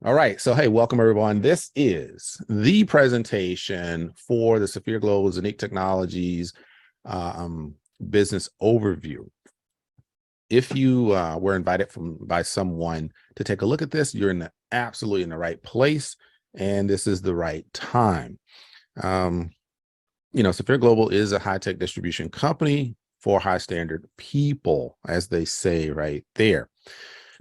All right. So, hey, welcome everyone. This is the presentation for the Safir Global Zeniq Technologies business overview. If you were invited by someone to take a look at this, you're absolutely in the right place, and this is the right time. Safir Global is a high-tech distribution company for high-standard people, as they say right there.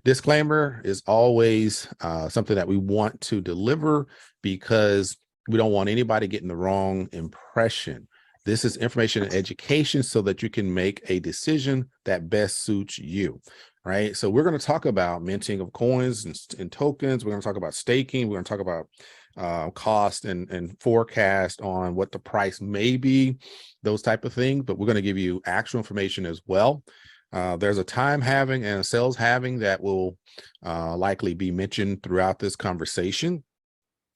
Disclaimer is always something that we want to deliver because we don't want anybody getting the wrong impression. This is information and education so that you can make a decision that best suits you, right? So we're going to talk about minting of coins and tokens. We're going to talk about staking. We're going to talk about cost and forecast on what the price may be, those type of things. But we're going to give you actual information as well. There's a time halving and a sales halving that will likely be mentioned throughout this conversation.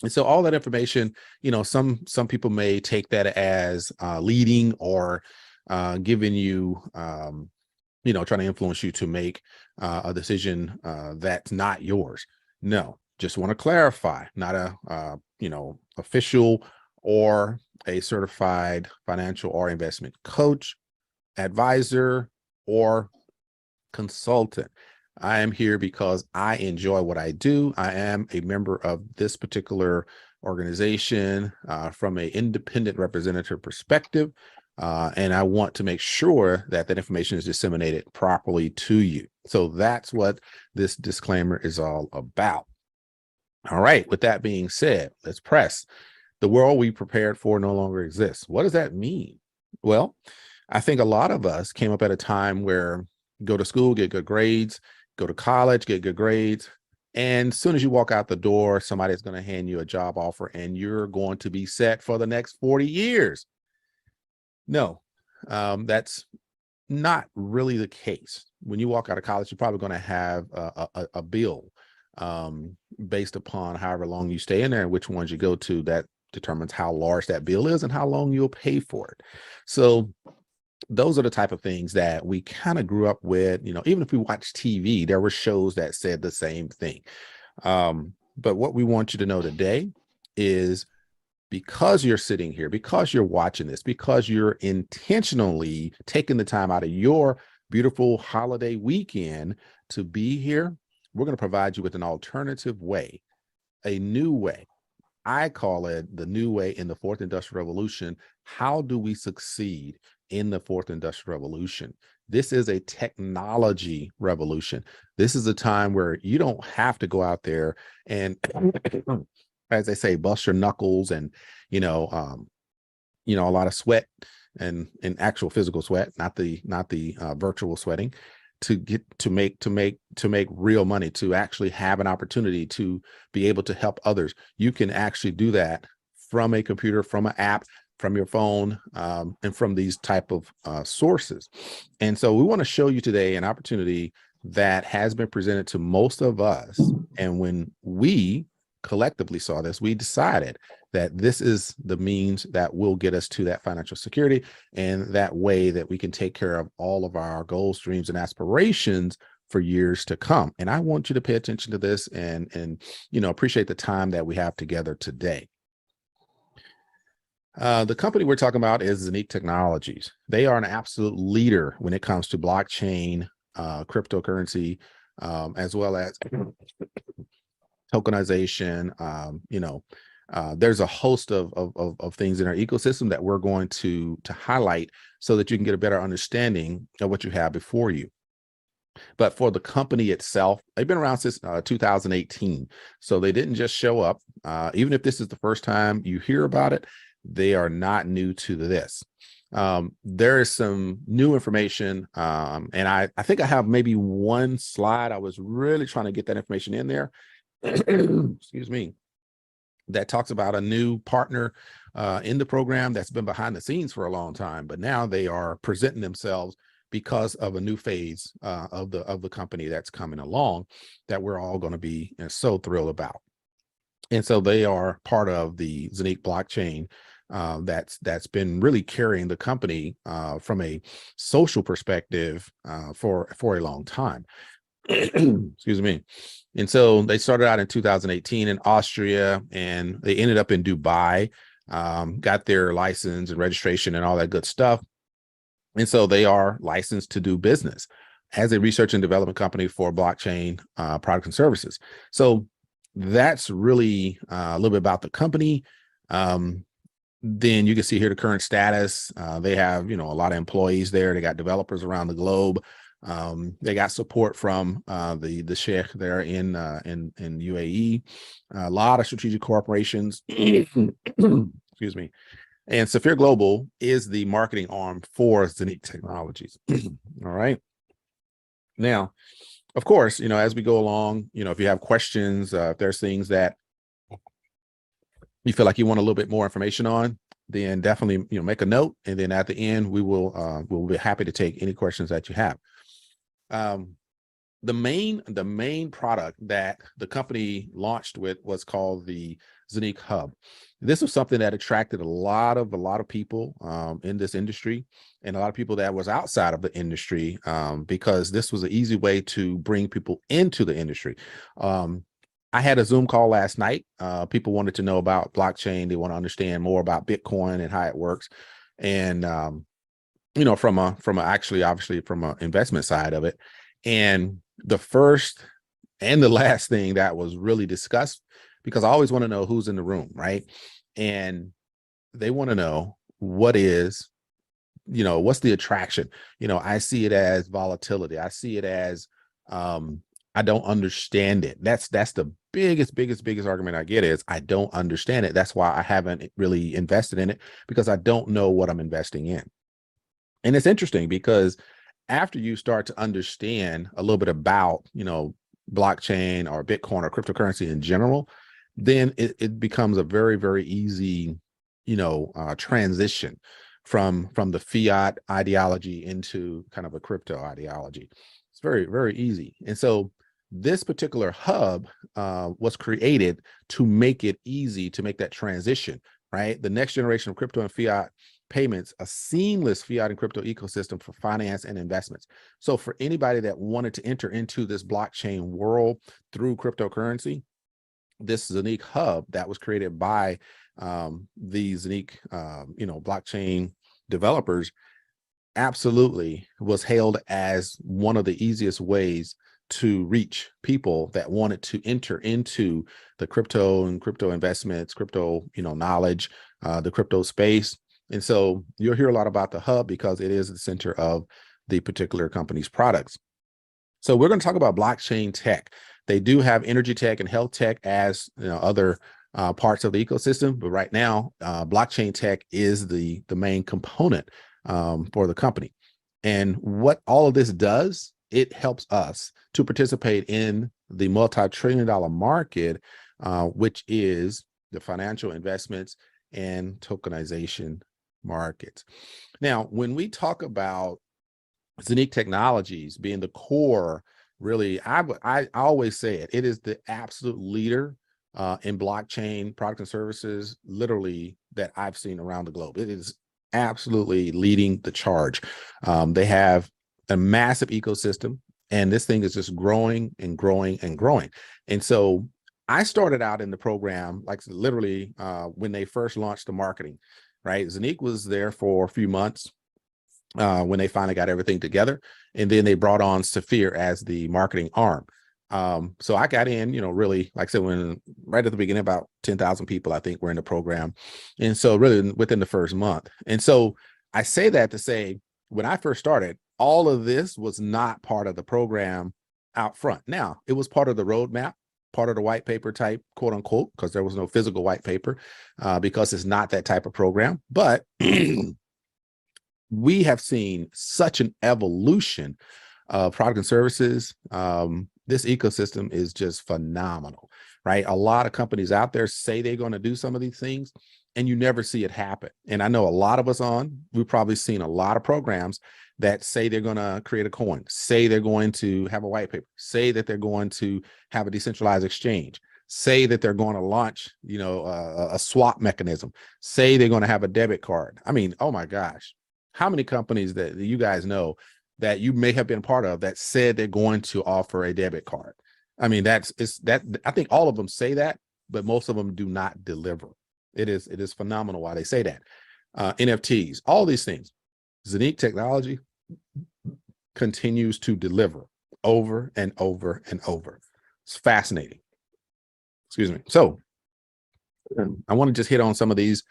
And so all that information, some people may take that as leading or giving you, trying to influence you to make a decision that's not yours. No, just want to clarify, not a, official or a certified financial or investment coach, advisor, or consultant. I am here because I enjoy what I do. I am a member of this particular organization from an independent representative perspective, and I want to make sure that that information is disseminated properly to you. So that's what this disclaimer is all about. All right, with that being said, let's press. The world we prepared for no longer exists. What does that mean? Well, I think a lot of us came up at a time where go to school, get good grades, go to college, get good grades. And as soon as you walk out the door, somebody's going to hand you a job offer and you're going to be set for the next 40 years. No, that's not really the case. When you walk out of college, you're probably going to have a bill based upon however long you stay in there and which ones you go to. That determines how large that bill is and how long you'll pay for it. So those are the type of things that we kind of grew up with. Even if we watch TV, there were shows that said the same thing. But what we want you to know today is because you're sitting here, because you're watching this, because you're intentionally taking the time out of your beautiful holiday weekend to be here, we're going to provide you with an alternative way, a new way. I call it the new way in the fourth industrial revolution. How do we succeed in the fourth industrial revolution? This is a technology revolution. This is a time where you don't have to go out there and, as they say, bust your knuckles and, a lot of sweat and actual physical sweat, not the virtual sweating, to make real money, to actually have an opportunity to be able to help others. You can actually do that from a computer, from an app, from your phone, and from these type of sources. And so we want to show you today an opportunity that has been presented to most of us. And when we collectively saw this, we decided that this is the means that will get us to that financial security, and that way that we can take care of all of our goals, dreams, and aspirations for years to come. And I want you to pay attention to this and appreciate the time that we have together today. The company we're talking about is Zeniq Technologies. They are an absolute leader when it comes to blockchain, cryptocurrency, as well as tokenization. There's a host of things in our ecosystem that we're going to highlight so that you can get a better understanding of what you have before you. But for the company itself, they've been around since 2018. So they didn't just show up. Even if this is the first time you hear about it, they are not new to this. There is some new information, and I think I have maybe one slide. I was really trying to get that information in there. Excuse me. That talks about a new partner in the program that's been behind the scenes for a long time, but now they are presenting themselves because of a new phase of the company that's coming along that we're all going to be so thrilled about. And so they are part of the Zeniq blockchain that's been really carrying the company from a social perspective for a long time. Excuse me. And so they started out in 2018 in Austria, and they ended up in Dubai, got their license and registration and all that good stuff. And so they are licensed to do business as a research and development company for blockchain products and services. So that's really a little bit about the company. Then you can see here the current status. They have, a lot of employees there. They got developers around the globe. They got support from the Sheikh there in UAE. A lot of strategic corporations. Excuse me. And Safir Global is the marketing arm for Zeniq Technologies. All right. Now, of course, as we go along, if you have questions, if there's things that you feel like you want a little bit more information on, then definitely, make a note. And then at the end, we'll be happy to take any questions that you have. The main product that the company launched with was called the Zeniq Hub. This was something that attracted a lot of people in this industry, and a lot of people that was outside of the industry, because this was an easy way to bring people into the industry. I had a Zoom call last night. People wanted to know about blockchain. They want to understand more about Bitcoin and how it works. And, from an investment side of it. And the first and the last thing that was really discussed, because I always want to know who's in the room, right? And they want to know what's the attraction? I see it as volatility. I see it as, I don't understand it. That's the biggest argument I get is I don't understand it. That's why I haven't really invested in it, because I don't know what I'm investing in. And it's interesting because after you start to understand a little bit about, blockchain or Bitcoin or cryptocurrency in general, then it becomes a very, very easy, transition from the fiat ideology into kind of a crypto ideology. It's very, very easy. And so this particular hub was created to make it easy to make that transition, right? The next generation of crypto and fiat payments, a seamless fiat and crypto ecosystem for finance and investments. So for anybody that wanted to enter into this blockchain world through cryptocurrency, this Zeniq hub that was created by the Zeniq, blockchain developers, absolutely was hailed as one of the easiest ways to reach people that wanted to enter into the crypto and crypto investments, crypto, knowledge, the crypto space. And so you'll hear a lot about the hub because it is the center of the particular company's products. So we're going to talk about blockchain tech. They do have energy tech and health tech as other parts of the ecosystem, but right now, blockchain tech is the main component for the company. And what all of this does, it helps us to participate in the multi-trillion-dollar market, which is the financial investments and tokenization markets. Now, when we talk about Zeniq Technologies being the core, really, I always say it is the absolute leader in blockchain products and services, literally, that I've seen around the globe. It is absolutely leading the charge. They have a massive ecosystem, and this thing is just growing and growing and growing. And so I started out in the program, like literally when they first launched the marketing, right? Zeniq was there for a few months when they finally got everything together. And then they brought on Safir as the marketing arm. So I got in, really, like I said, when right at the beginning, about 10,000 people, I think, were in the program. And so really within the first month. And so I say that to say, when I first started, all of this was not part of the program out front. Now, it was part of the roadmap, part of the white paper type, quote unquote, because there was no physical white paper, because it's not that type of program. But we have seen such an evolution of product and services. This ecosystem is just phenomenal, right? A lot of companies out there say they're going to do some of these things, and you never see it happen. And I know a lot of us we've probably seen a lot of programs that say they're going to create a coin, say they're going to have a white paper, say that they're going to have a decentralized exchange, say that they're going to launch, a swap mechanism, say they're going to have a debit card. I mean, oh my gosh, how many companies that you guys know that you may have been part of that said they're going to offer a debit card. I mean, I think all of them say that, but most of them do not deliver. It is phenomenal why they say that. NFTs, all these things. Zeniq technology continues to deliver over and over and over. It's fascinating. Excuse me. So I want to just hit on some of these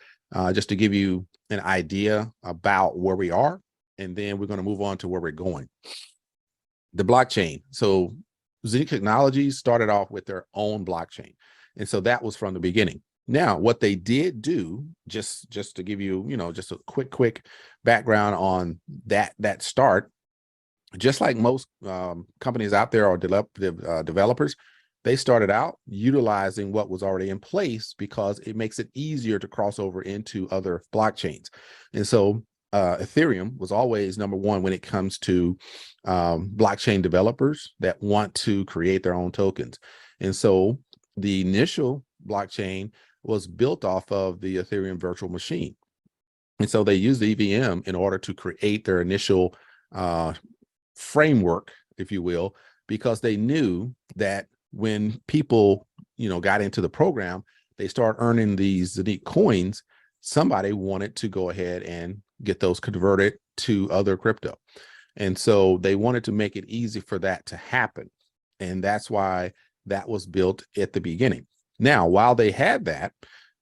just to give you an idea about where we are, and then we're going to move on to where we're going. The blockchain. So Zeniq Technologies started off with their own blockchain, and so that was from the beginning. Now, what they did do, just to give you, just a quick background on that start, just like most companies out there or developers, they started out utilizing what was already in place because it makes it easier to cross over into other blockchains. And so Ethereum was always number one when it comes to blockchain developers that want to create their own tokens. And so the initial blockchain was built off of the Ethereum virtual machine. And so they used the EVM in order to create their initial framework, if you will, because they knew that when people, got into the program, they start earning these Zeniq coins. Somebody wanted to go ahead and get those converted to other crypto. And so they wanted to make it easy for that to happen. And that's why that was built at the beginning. Now, while they had that,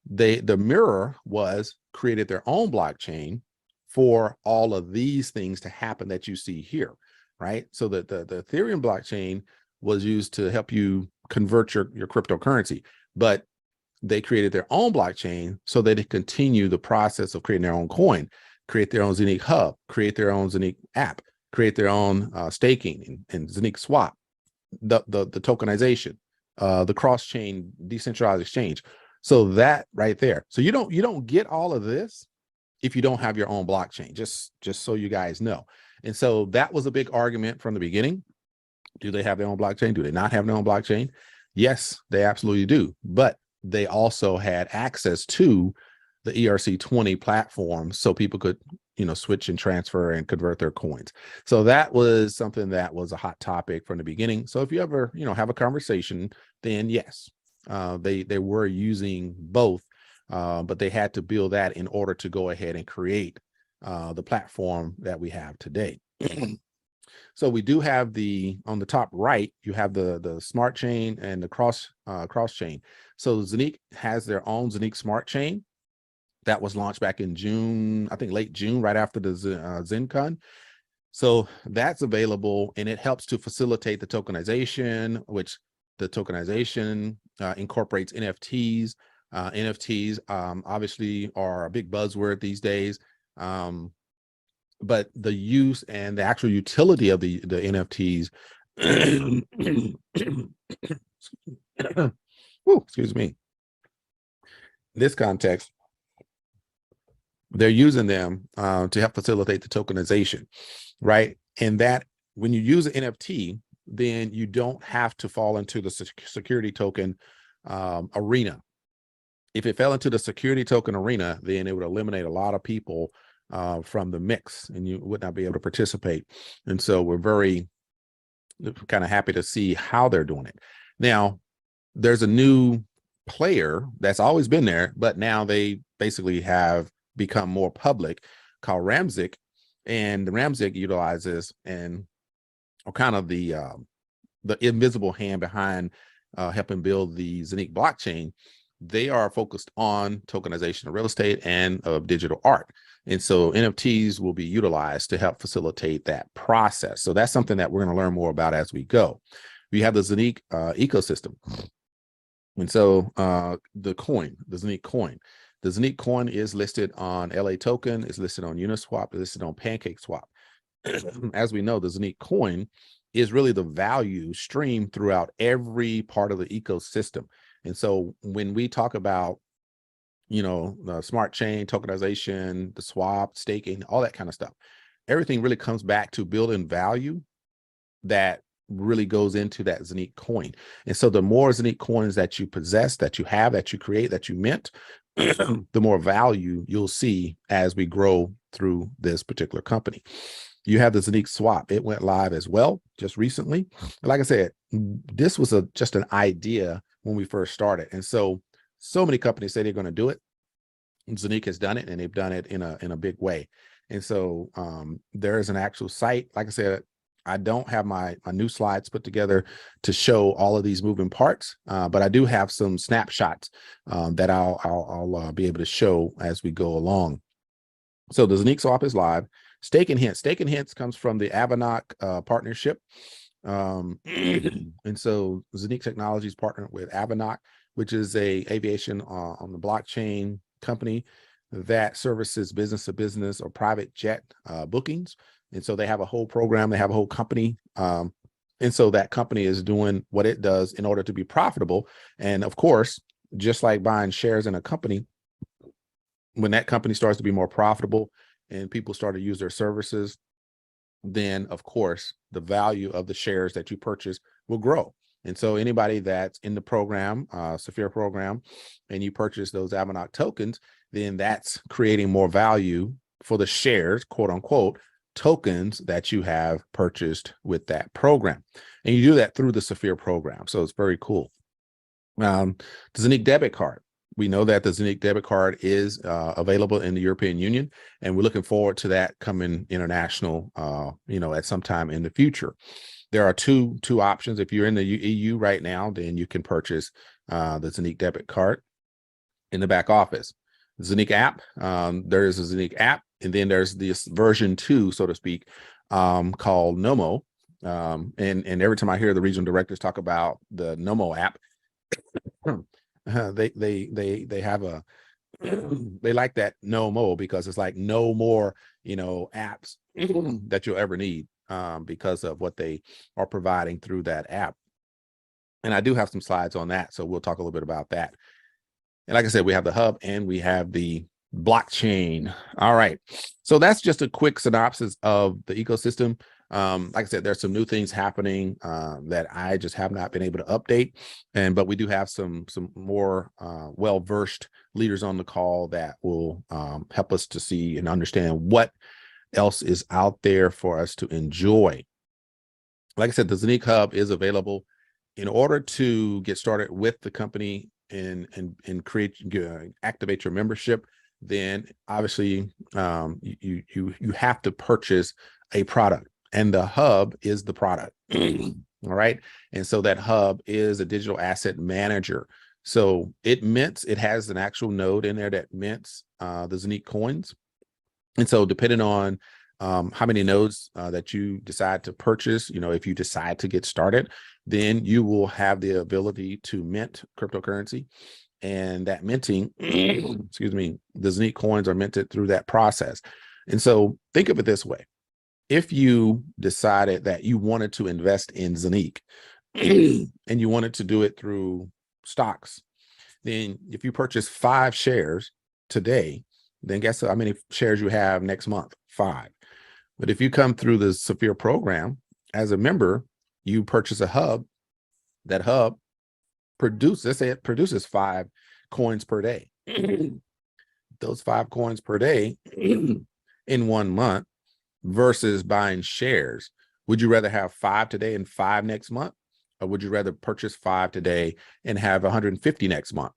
the mirror created their own blockchain for all of these things to happen that you see here, right? So the Ethereum blockchain was used to help you convert your cryptocurrency, but they created their own blockchain so they could continue the process of creating their own coin, create their own Zeniq hub, create their own Zeniq app, create their own staking and Zeniq swap, the tokenization, the cross-chain decentralized exchange. So that right there. So you don't get all of this if you don't have your own blockchain, just so you guys know. And so that was a big argument from the beginning. Do they have their own blockchain? Do they not have their own blockchain? Yes, they absolutely do. But they also had access to the ERC20 platform so people could, switch and transfer and convert their coins. So that was something that was a hot topic from the beginning. So if you ever, have a conversation, then yes, they were using both, but they had to build that in order to go ahead and create the platform that we have today. So we do have on the top right, you have the smart chain and the cross chain. So Zeniq has their own Zeniq smart chain that was launched back in June, I think late June, right after the ZenCon. So that's available, and it helps to facilitate the tokenization, which the tokenization incorporates NFTs. NFTs obviously are a big buzzword these days. But the use and the actual utility of the NFTs, excuse me, in this context, they're using them to help facilitate the tokenization, right? And that when you use an NFT, then you don't have to fall into the security token arena. If it fell into the security token arena, then it would eliminate a lot of people from the mix, and you would not be able to participate. And so we're very kind of happy to see how they're doing it. Now, there's a new player that's always been there, but now they basically have become more public, called Ramzik. And the Ramzik utilizes kind of the invisible hand behind helping build the Zeniq blockchain. They are focused on tokenization of real estate and of digital art. And so NFTs will be utilized to help facilitate that process. So that's something that we're going to learn more about as we go. We have the Zeniq ecosystem. And so the Zeniq coin. The Zeniq coin is listed on LA Token, is listed on Uniswap, is listed on PancakeSwap. As we know, the Zeniq coin is really the value stream throughout every part of the ecosystem. And so when we talk about, the smart chain, tokenization, the swap, staking, all that kind of stuff, everything really comes back to building value that really goes into that Zeniq coin. And so the more Zeniq coins that you possess, that you have, that you create, that you mint, the more value you'll see as we grow through this particular company. You have the Zeniq swap. It went live as well just recently. Like I said, this was just an idea when we first started. And so many companies say they're going to do it. Zeniq has done it, and they've done it in a big way. And so there is an actual site. Like I said, I don't have my new slides put together to show all of these moving parts, but I do have some snapshots that I'll be able to show as we go along. So the Zeniq swap is live. Stake and Hints. Stake and Hints comes from the Avanac partnership. And so Zeniq Technologies partnered with Avanac, which is a aviation on the blockchain company that services business to business or private jet bookings. And so they have a whole program, they have a whole company. And so that company is doing what it does in order to be profitable. And of course, just like buying shares in a company, when that company starts to be more profitable and people start to use their services, then of course, the value of the shares that you purchase will grow. And so anybody that's in the program, Safir program, and you purchase those Avanac tokens, then that's creating more value for the shares, quote unquote, tokens that you have purchased with that program. And you do that through the Safir program. So it's very cool. The Zeniq debit card. We know that the Zeniq debit card is available in the European Union, and we're looking forward to that coming international, at some time in the future. There are two options. If you're in the EU right now, then you can purchase the Zeniq debit card in the back office. Zeniq app, there is a Zeniq app, and then there's this version 2, so to speak, called Nomo. And every time I hear the regional directors talk about the Nomo app, they have a they like that no more, because it's like no more apps that you'll ever need because of what they are providing through that app. And I do have some slides on that, so we'll talk a little bit about that. And like I said, we have the hub and we have the blockchain. All right, so that's just a quick synopsis of the ecosystem. Like I said, there's some new things happening that I just have not been able to update, but we do have some more well-versed leaders on the call that will help us to see and understand what else is out there for us to enjoy. Like I said, the Zeniq Hub is available. In order to get started with the company and activate your membership, then obviously you have to purchase a product. And the hub is the product. All right. And so that hub is a digital asset manager. So it has an actual node in there that mints the Zeniq coins. And so depending on how many nodes that you decide to purchase, if you decide to get started, then you will have the ability to mint cryptocurrency. And that minting, excuse me, the Zeniq coins are minted through that process. And so think of it this way. If you decided that you wanted to invest in Zeniq and you wanted to do it through stocks, then if you purchase 5 shares today, then guess how many shares you have next month? 5. But if you come through the Safir program as a member, you purchase a hub. That hub produces 5 coins per day. Those 5 coins per day in 1 month versus buying shares. Would you rather have 5 today and 5 next month? Or would you rather purchase 5 today and have 150 next month?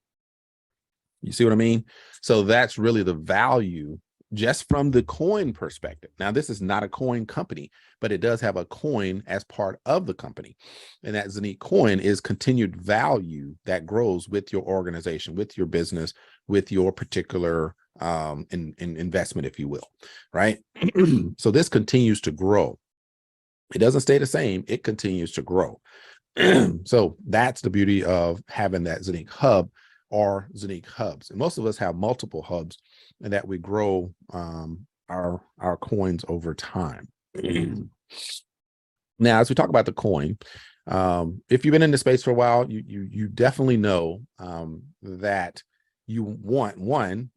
You see what I mean? So that's really the value just from the coin perspective. Now, this is not a coin company, but it does have a coin as part of the company. And that Zeniq coin is continued value that grows with your organization, with your business, with your particular investment, if you will, right? So this continues to grow. It doesn't stay the same. It continues to grow. So that's the beauty of having that Zeniq hub or Zeniq hubs. And most of us have multiple hubs, and that we grow our coins over time. Now, as we talk about the coin, if you've been in the space for a while, you definitely know that you want, one,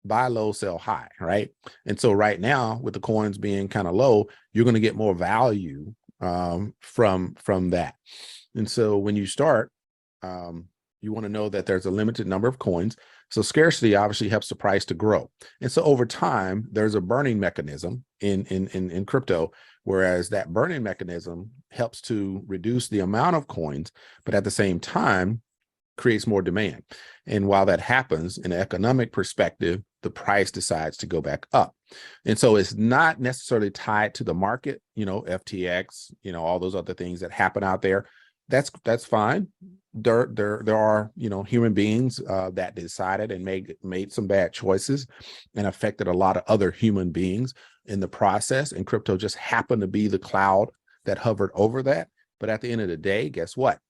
buy low, sell high, right? And so right now, with the coins being kind of low, you're going to get more value from that. And so when you start, you want to know that there's a limited number of coins. So scarcity obviously helps the price to grow. And so over time, there's a burning mechanism in crypto, whereas that burning mechanism helps to reduce the amount of coins, but at the same time, creates more demand. And while that happens in an economic perspective, the price decides to go back up. And so it's not necessarily tied to the market, FTX, all those other things that happen out there. That's fine. There are, human beings that decided and made some bad choices and affected a lot of other human beings in the process. And crypto just happened to be the cloud that hovered over that. But at the end of the day, guess what?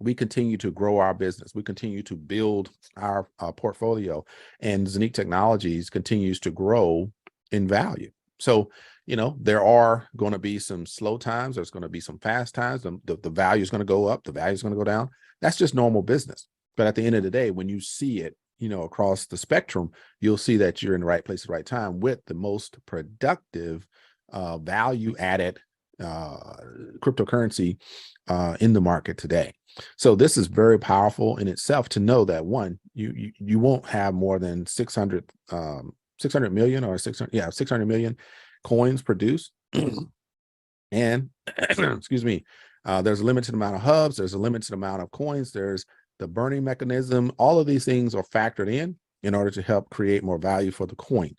We continue to grow our business. We continue to build our portfolio, and Zeniq Technologies continues to grow in value. So, there are going to be some slow times. There's going to be some fast times. The value is going to go up. The value is going to go down. That's just normal business. But at the end of the day, when you see it, across the spectrum, you'll see that you're in the right place at the right time with the most productive value-added cryptocurrency in the market today. So this is very powerful in itself to know that one, you won't have more than 600 million or 600 million coins produced. And excuse me, there's a limited amount of hubs, there's a limited amount of coins, there's the burning mechanism. All of these things are factored in order to help create more value for the coin.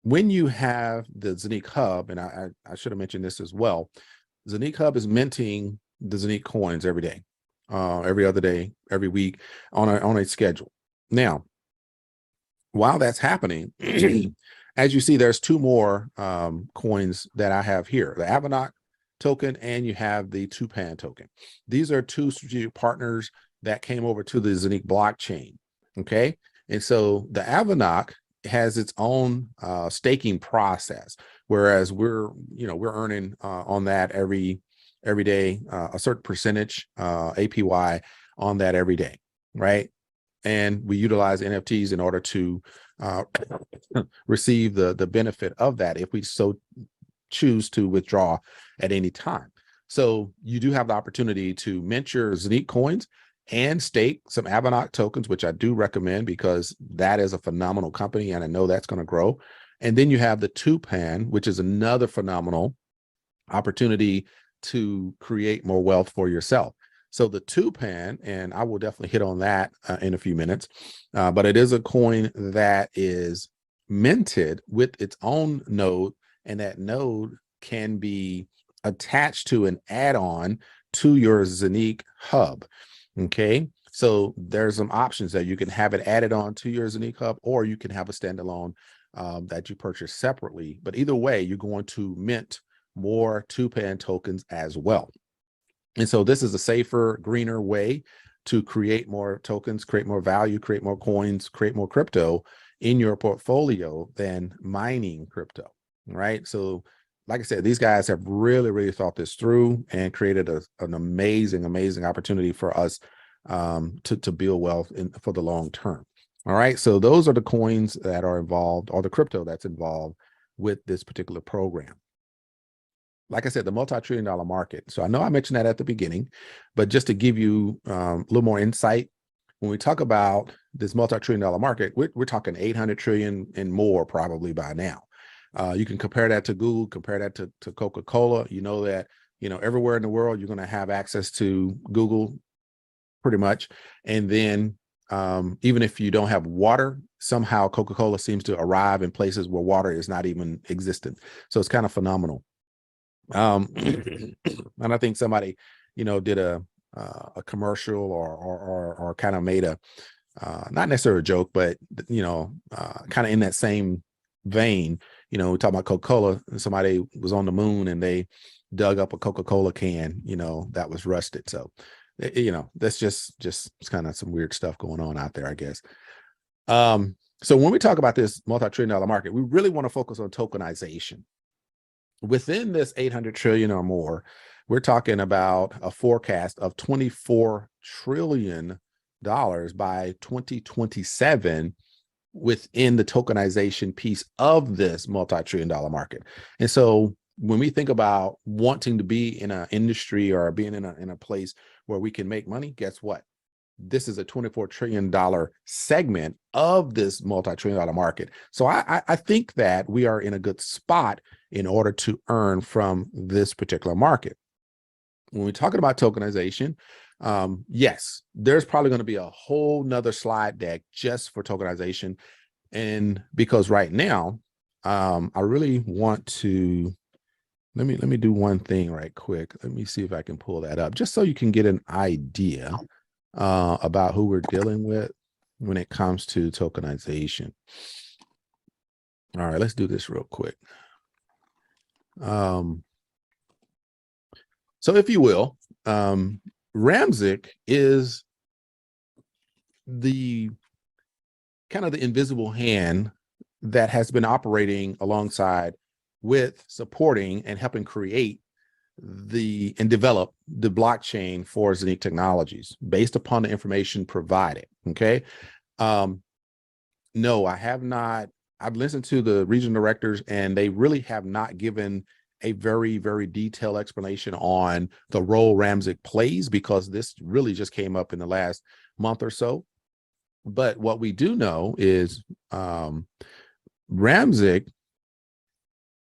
When you have the Zeniq Hub, and I should have mentioned this as well, Zeniq Hub is minting the Zeniq coins every day, every other day, every week on a schedule. Now, while that's happening, as you see, there's two more coins that I have here, the Zeniq token, and you have the Tupan token. These are two strategic partners that came over to the Zeniq blockchain. Okay. And so the Zeniq has its own staking process, whereas we're earning on that every day, a certain percentage APY on that every day, right? And we utilize NFTs in order to receive the benefit of that if we so choose to withdraw at any time. So you do have the opportunity to mint your Zeniq coins and stake some Zeniq tokens, which I do recommend because that is a phenomenal company and I know that's going to grow. And then you have the Tupan, which is another phenomenal opportunity to create more wealth for yourself. So the Tupan, and I will definitely hit on that in a few minutes, but it is a coin that is minted with its own node, and that node can be attached to an add-on to your Zeniq Hub. Okay, so there's some options that you can have it added on to your Zeniq Hub, or you can have a standalone that you purchase separately. But either way, you're going to mint more Tupan tokens as well. And so this is a safer, greener way to create more tokens, create more value, create more coins, create more crypto in your portfolio than mining crypto, right? So like I said, these guys have really, really thought this through and created an amazing, amazing opportunity for us to build wealth for the long term. All right, so those are the coins that are involved, or the crypto that's involved with this particular program. Like I said, the multi-trillion-dollar market. So I know I mentioned that at the beginning, but just to give you a little more insight, when we talk about this multi-trillion-dollar market, we're talking 800 trillion and more probably by now. You can compare that to Google, compare that to Coca-Cola. You know that, everywhere in the world, you're going to have access to Google pretty much. And then even if you don't have water, somehow Coca-Cola seems to arrive in places where water is not even existent. So it's kind of phenomenal. And I think somebody, did a commercial or kind of made a, not necessarily a joke, but, kind of in that same vein, we talk about Coca-Cola, and somebody was on the moon and they dug up a Coca-Cola can, that was rusted. So, that's just kind of some weird stuff going on out there, I guess. So when we talk about this multi-trillion-dollar market, we really want to focus on tokenization. Within this 800 trillion or more, we're talking about a forecast of $24 trillion by 2027 within the tokenization piece of this multi-trillion-dollar market. And so when we think about wanting to be in an industry or being in a place where we can make money, guess what? this is a $24 trillion segment of this multi-trillion dollar market. So I think that we are in a good spot in order to earn from this particular market. When we're talking about tokenization, yes, there's probably going to be a whole nother slide deck just for tokenization. And because right now, I really want to, let me do one thing right quick. Let me see if I can pull that up just so you can get an idea about who we're dealing with when it comes to tokenization. All right, let's do this real quick. So if you will, Zeniq is the kind of the invisible hand that has been operating alongside with supporting and helping create and develop the blockchain for Zeniq Technologies based upon the information provided. Okay. No, I have not. I've listened to the region directors and they really have not given a very, very detailed explanation on the role Zeniq plays, because this really just came up in the last month or so. But what we do know is Zeniq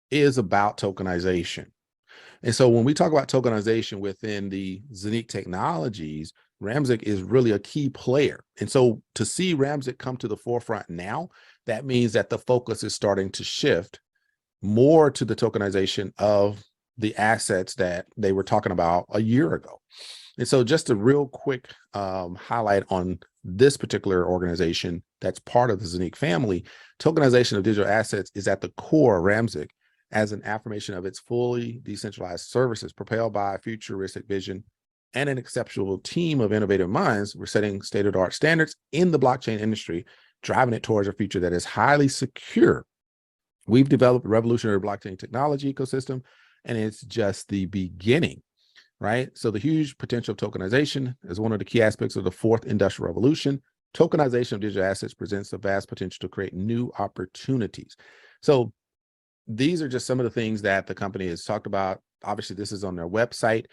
is about tokenization. And so when we talk about tokenization within the Zeniq Technologies, Zeniq is really a key player. And so to see Zeniq come to the forefront now, that means that the focus is starting to shift more to the tokenization of the assets that they were talking about a year ago. And so just a real quick highlight on this particular organization that's part of the Zeniq family, tokenization of digital assets is at the core of Zeniq as an affirmation of its fully decentralized services, propelled by a futuristic vision and an exceptional team of innovative minds. We're setting state-of-the-art standards in the blockchain industry, driving it towards a future that is highly secure. We've developed a revolutionary blockchain technology ecosystem, and it's just the beginning, right? So the huge potential of tokenization is one of the key aspects of the fourth industrial revolution. Tokenization of digital assets presents a vast potential to create new opportunities. So these are just some of the things that the company has talked about. Obviously, this is on their website.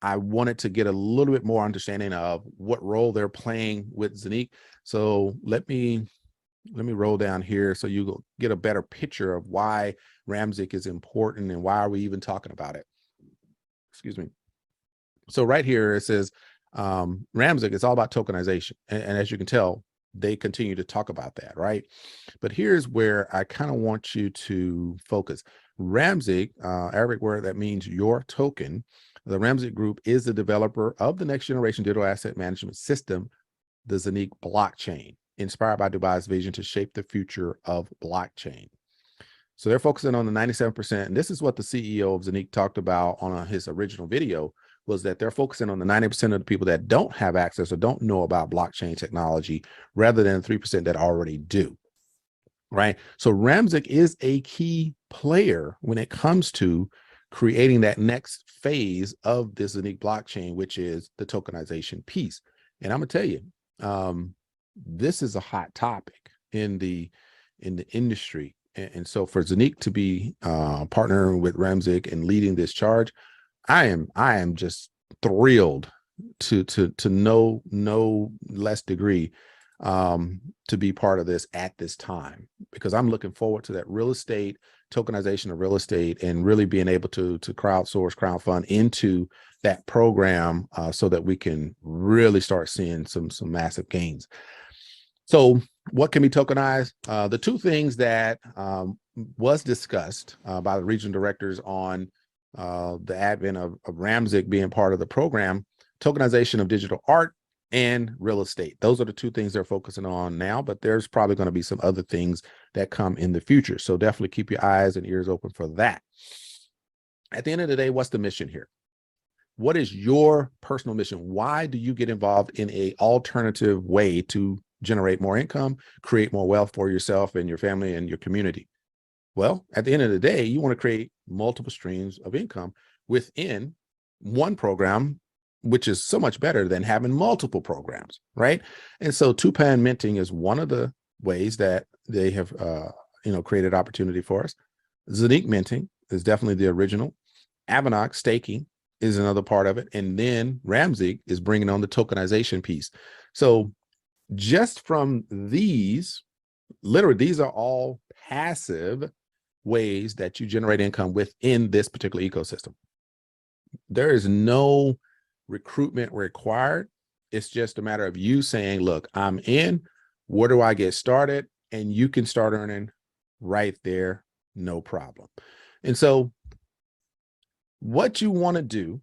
I wanted to get a little bit more understanding of what role they're playing with Zeniq. So let me roll down here so you get a better picture of why Zeniq is important and why are we even talking about it. Excuse me. So right here it says Zeniq is all about tokenization, and as you can tell, they continue to talk about that, right? But here's where I kind of want you to focus. Zeniq, Arabic word that means your token. The Zeniq group is the developer of the next generation digital asset management system, the Zeniq blockchain, inspired by Dubai's vision to shape the future of blockchain. So they're focusing on the 97%. And this is what the CEO of Zeniq talked about on his original video, was that they're focusing on the 90% of the people that don't have access or don't know about blockchain technology, rather than 3% that already do, right? So Zeniq is a key player when it comes to creating that next phase of this Zeniq blockchain, which is the tokenization piece. And I'm gonna tell you, this is a hot topic in the industry. And so for Zeniq to be partnering with Zeniq and leading this charge, I am just thrilled to no less degree to be part of this at this time, because I'm looking forward to that real estate, tokenization of real estate, and really being able to crowdfund into that program so that we can really start seeing some massive gains. So what can be tokenized? The two things that was discussed by the regional directors on the advent of Zeniq being part of the program, tokenization of digital art and real estate. Those are the two things they're focusing on now, but there's probably going to be some other things that come in the future. So definitely keep your eyes and ears open for that. At the end of the day, what's the mission here? What is your personal mission? Why do you get involved in an alternative way to generate more income, create more wealth for yourself and your family and your community? Well, at the end of the day, you want to create multiple streams of income within one program, which is so much better than having multiple programs, right? And so two-pan minting is one of the ways that they have created opportunity for us. Zeniq minting is definitely the original. Avanox staking is another part of it. And then Ramsey is bringing on the tokenization piece. So just from these, literally, these are all passive ways that you generate income within this particular ecosystem. There is no recruitment required. It's just a matter of you saying, look, I'm in, where do I get started? And you can start earning right there, no problem. And so what you want to do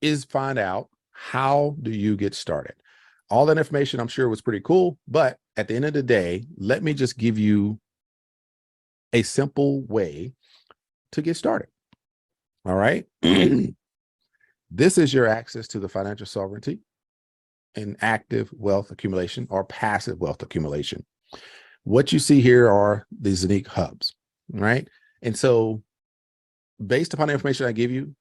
is find out, how do you get started? All that information I'm sure was pretty cool, but at the end of the day, let me just give you a simple way to get started. All right. This is your access to the financial sovereignty and active wealth accumulation or passive wealth accumulation. What you see here are the Zeniq hubs, right? And so based upon the information I give you,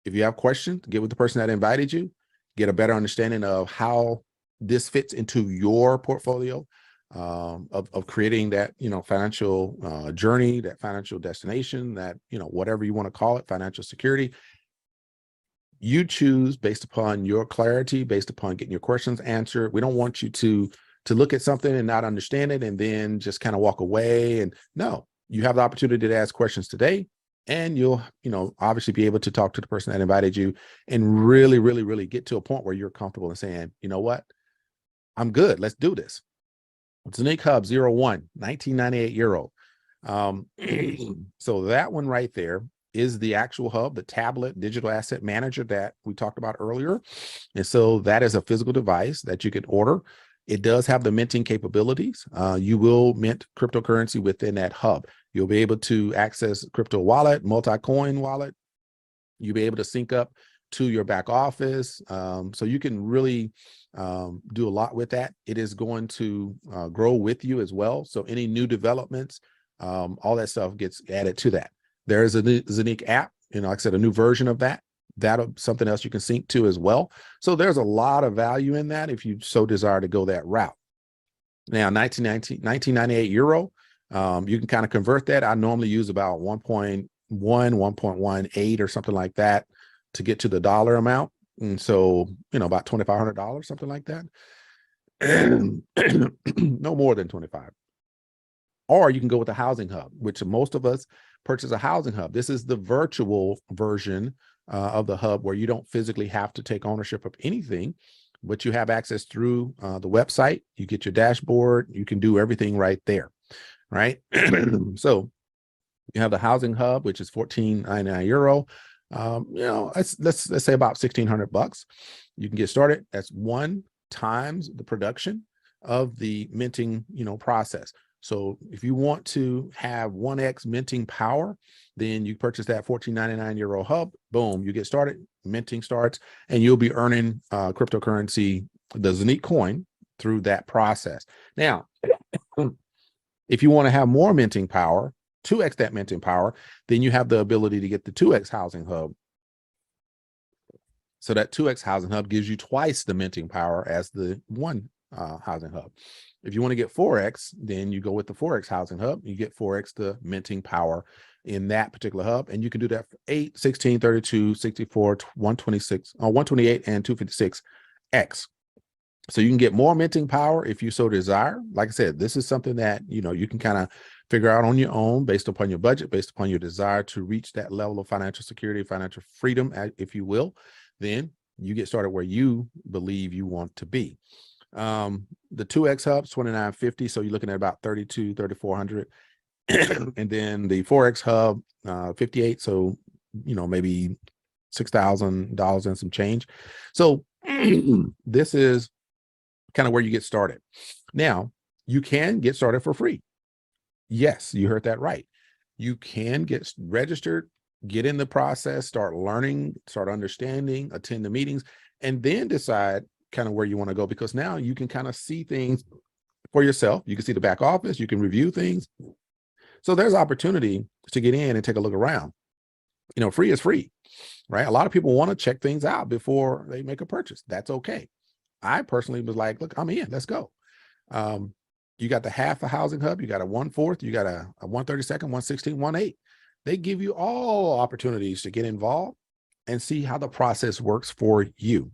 if you have questions, get with the person that invited you, get a better understanding of how this fits into your portfolio of creating that, financial journey, that financial destination, that, whatever you want to call it, financial security. You choose based upon your clarity, based upon getting your questions answered. We don't want you to look at something and not understand it and then just kind of walk away. And no, you have the opportunity to ask questions today, and you'll, obviously be able to talk to the person that invited you and really, really, really get to a point where you're comfortable in saying, you know what, I'm good. Let's do this. Zeniq Hub 01, 1998 euro. So that one right there is the actual hub, the tablet digital asset manager that we talked about earlier. And so that is a physical device that you can order. It does have the minting capabilities. You will mint cryptocurrency within that hub. You'll be able to access crypto wallet, multi-coin wallet. You'll be able to sync up to your back office. So you can really do a lot with that. It is going to grow with you as well. So any new developments, all that stuff gets added to that. There is a new Zeniq app, like I said, a new version of that. That'll something else you can sync to as well. So there's a lot of value in that if you so desire to go that route. Now, 1998 euro, you can kind of convert that. I normally use about 1.1, 1.18 or something like that to get to the dollar amount. And so, about $2,500, something like that. No more than 25. Or you can go with the housing hub, which most of us purchase a housing hub. This is the virtual version of the hub where you don't physically have to take ownership of anything, but you have access through the website. You get your dashboard. You can do everything right there, right? So you have the housing hub, which is 14.99 euro. Let's say about $1,600. You can get started. That's 1 times the production of the minting, process. So if you want to have 1x minting power, then you purchase that 14.99 euro hub. Boom, you get started. Minting starts, and you'll be earning cryptocurrency, the Zeniq coin, through that process. Now, if you want to have more minting power, 2x that minting power, then you have the ability to get the 2x housing hub. So that 2x housing hub gives you twice the minting power as the 1 housing hub. If you want to get 4x, then you go with the 4x housing hub. You get 4x the minting power in that particular hub. And you can do that for 8, 16, 32, 64, 126, 128, and 256x. So you can get more minting power if you so desire. Like I said, this is something that, you can kind of figure out on your own based upon your budget, based upon your desire to reach that level of financial security, financial freedom, if you will. Then you get started where you believe you want to be. The 2x hubs, $2,950. So you're looking at about $3,200, $3,400. And then the 4x hub, 58. So, maybe $6,000 and some change. So this is kind of where you get started. Now, you can get started for free. Yes, you heard that right. You can get registered, get in the process, start learning, start understanding, attend the meetings, and then decide kind of where you want to go, because now you can kind of see things for yourself. You can see the back office, you can review things. So there's opportunity to get in and take a look around. Free is free, right? A lot of people want to check things out before they make a purchase. That's okay. I personally was like, look, I'm in, let's go. You got the half a housing hub, you got a 1/4, you got a 1/32, 1/16, 1/8. They give you all opportunities to get involved and see how the process works for you.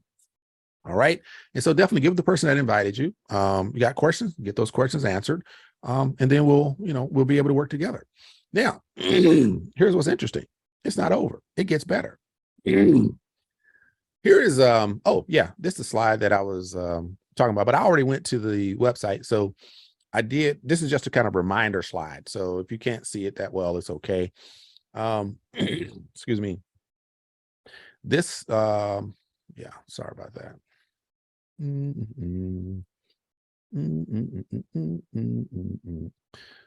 All right. And so definitely give the person that invited you. You got questions, get those questions answered. And then we'll be able to work together. Now, here's what's interesting. It's not over. It gets better. Here is, oh yeah, this is the slide that I was talking about, but I already went to the website. So this is just a kind of reminder slide. So if you can't see it that well, it's okay. Excuse me. This, yeah, sorry about that.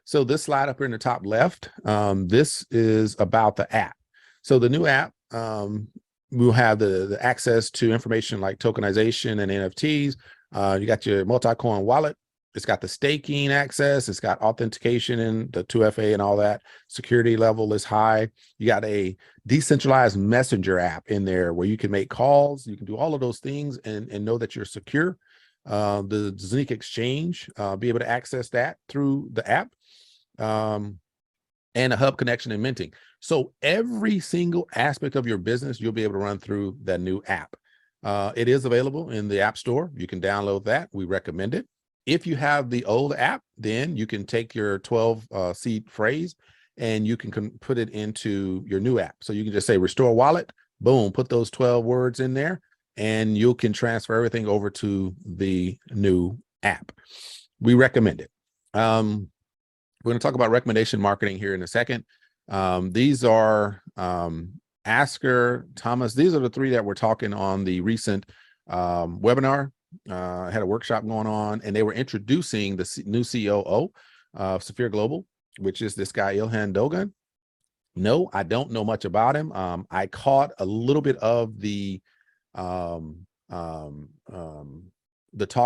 So this slide up here in the top left, this is about the app. So the new app, we'll have the access to information like tokenization and NFTs. You got your multi-coin wallet. It's got the staking access. It's got authentication and the 2FA and all that. Security level is high. You got a decentralized messenger app in there where you can make calls. You can do all of those things and know that you're secure. The Zeniq exchange, be able to access that through the app, and a hub connection and minting. So every single aspect of your business, you'll be able to run through that new app. It is available in the App Store. You can download that. We recommend it. If you have the old app, then you can take your 12 seed phrase and you can put it into your new app. So you can just say restore wallet, boom, put those 12 words in there, and you can transfer everything over to the new app. We recommend it. We're going to talk about recommendation marketing here in a second. These are Asker, Thomas. These are the three that we're talking on the recent webinar. I had a workshop going on, and they were introducing the new COO of Safir Global, which is this guy, Ilhan Dogan. No, I don't know much about him. I caught a little bit of the talk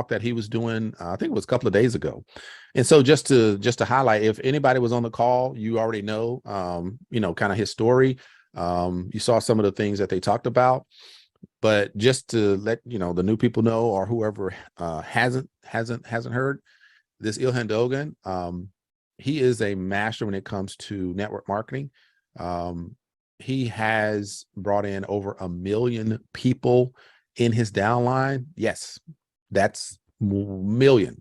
that he was doing. I think it was a couple of days ago. And so just to highlight, if anybody was on the call, you already know, kind of his story. You saw some of the things that they talked about. But just to let the new people know, or whoever hasn't heard, this Ilhan Dogan, he is a master when it comes to network marketing. He has brought in over 1 million people in his downline. Yes, that's million.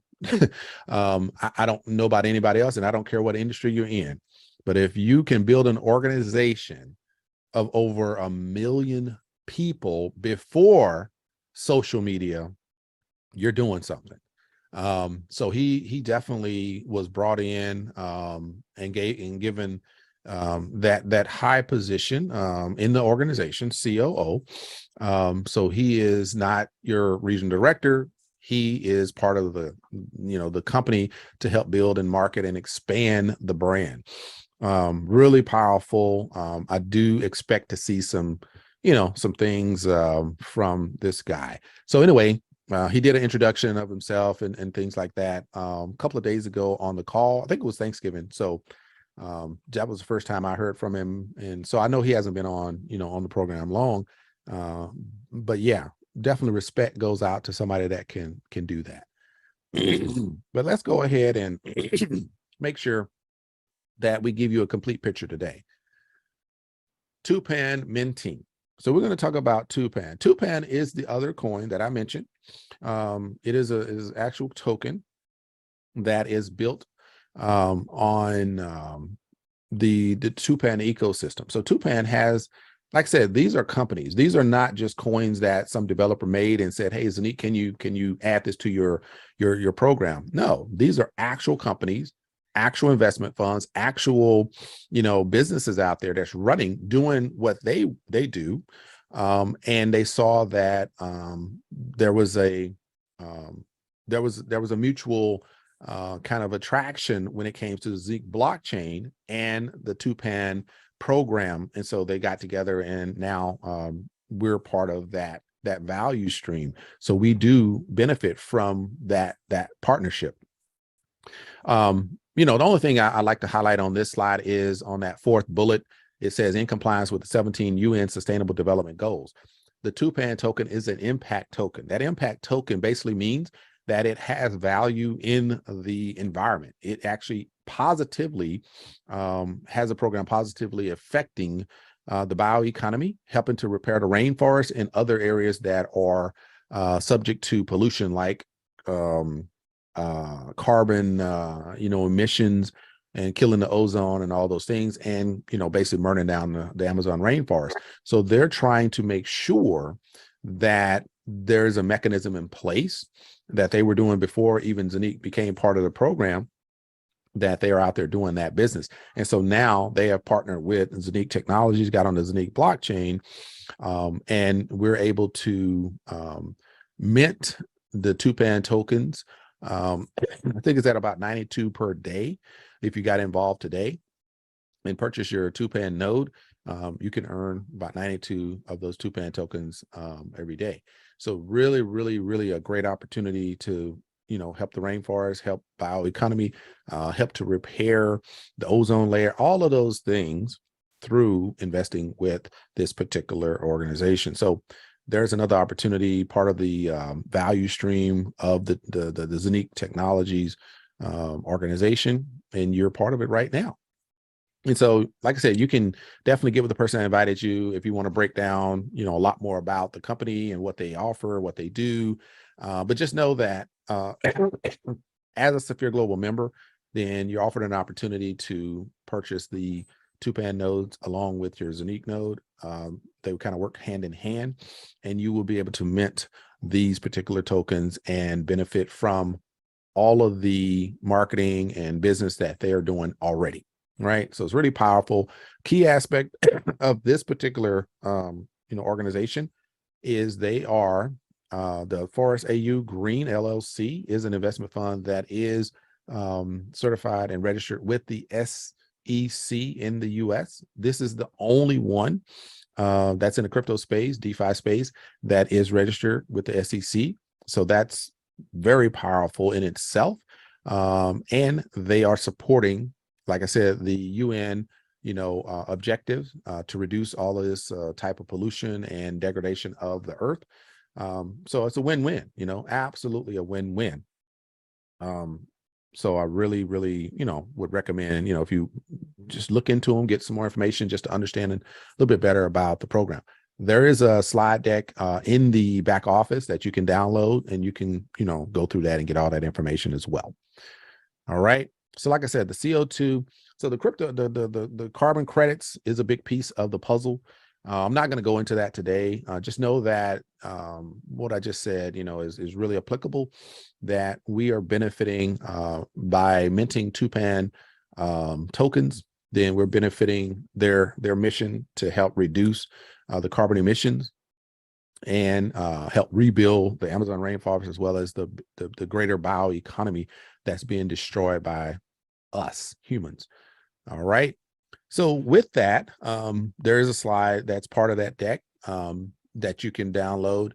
I don't know about anybody else, and I don't care what industry you're in. But if you can build an organization of over 1 million people before social media, you're doing something. So he definitely was brought in and given that high position in the organization, COO. So he is not your regional director. He is part of the company to help build and market and expand the brand. Really powerful. I do expect to see some things from this guy. So anyway, he did an introduction of himself and things like that a couple of days ago on the call. I think it was Thanksgiving. So that was the first time I heard from him. And so I know he hasn't been on the program long. But yeah, definitely respect goes out to somebody that can do that. But let's go ahead and make sure that we give you a complete picture today. Tupan minting. So we're going to talk about Tupan. Tupan is the other coin that I mentioned. It is an actual token that is built on the Tupan ecosystem. So Tupan has, like I said, these are companies. These are not just coins that some developer made and said, "Hey, Zeniq, can you add this to your program?" No, these are actual companies, actual investment funds, actual businesses out there that's doing what they do, and they saw that there was a mutual kind of attraction when it came to the Zeniq blockchain and the Tupan program, and so they got together, and now we're part of that value stream. So we do benefit from that partnership. The only thing I like to highlight on this slide is on that fourth bullet. It says in compliance with the 17 UN Sustainable Development Goals. The Tupan token is an impact token. That impact token basically means that it has value in the environment. It actually positively has a program positively affecting the bioeconomy, helping to repair the rainforest and other areas that are subject to pollution, like carbon, emissions, and killing the ozone and all those things, and basically burning down the Amazon rainforest. So they're trying to make sure that there's a mechanism in place that they were doing before even Zeniq became part of the program, that they are out there doing that business. And so now they have partnered with Zeniq Technologies, got on the Zeniq blockchain, and we're able to mint the Tupan tokens. I think it's at about 92 per day. If you got involved today and purchase your Tupan node, you can earn about 92 of those Tupan tokens every day. So really, really, really a great opportunity to help the rainforest, help bioeconomy, help to repair the ozone layer, all of those things through investing with this particular organization. So there's another opportunity, part of the value stream of the Zeniq Technologies organization, and you're part of it right now. And so, like I said, you can definitely get with the person that invited you if you want to break down, a lot more about the company and what they offer, what they do. But just know that as a Safir Global member, then you're offered an opportunity to purchase the Tupan nodes along with your Zeniq node. They kind of work hand in hand, and you will be able to mint these particular tokens and benefit from all of the marketing and business that they are doing already, right? So it's really powerful. Key aspect of this particular organization is they are the Forest AU Green LLC is an investment fund that is certified and registered with the SEC in the US. This is the only one that's in the crypto space, DeFi space, that is registered with the SEC. So that's very powerful in itself. And they are supporting, like I said, the UN, objectives to reduce all of this type of pollution and degradation of the earth. So it's a win-win, absolutely a win-win. So I really, really, would recommend, if you just look into them, get some more information just to understand a little bit better about the program. There is a slide deck in the back office that you can download, and you can, go through that and get all that information as well. All right. So like I said, the CO2, so the crypto, the carbon credits is a big piece of the puzzle. I'm not going to go into that today. Just know that what I just said, is really applicable, that we are benefiting by minting Tupan tokens. Then we're benefiting their mission to help reduce the carbon emissions and help rebuild the Amazon rainforest, as well as the greater bioeconomy that's being destroyed by us humans. All right. So with that, there is a slide that's part of that deck that you can download,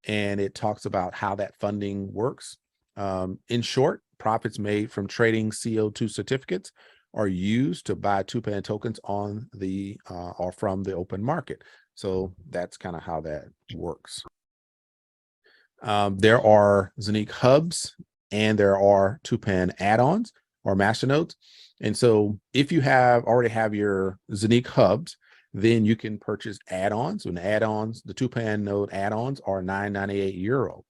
and it talks about how that funding works. In short, profits made from trading CO2 certificates are used to buy Tupan tokens on the or from the open market. So that's kind of how that works. There are Zeniq hubs, and there are Tupan add-ons or masternodes. And so if you already have your Zeniq hubs, then you can purchase add-ons. And the add-ons, the Tupan node add-ons are €9.98.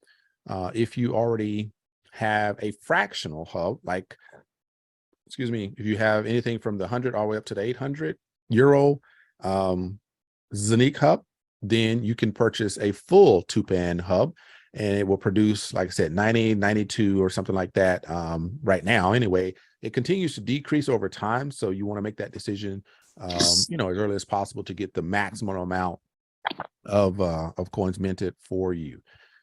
If you already have a fractional hub, like, if you have anything from the 100 all the way up to the €800 Zeniq hub, then you can purchase a full Tupan hub, and it will produce, like I said, 90, 92 or something like that right now. Anyway, it continues to decrease over time. So you want to make that decision, as early as possible to get the maximum amount of coins minted for you.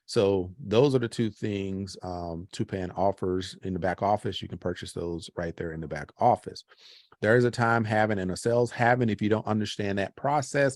So those are the two things Tupan offers in the back office. You can purchase those right there in the back office. There is a time halving and a sales halving. If you don't understand that process,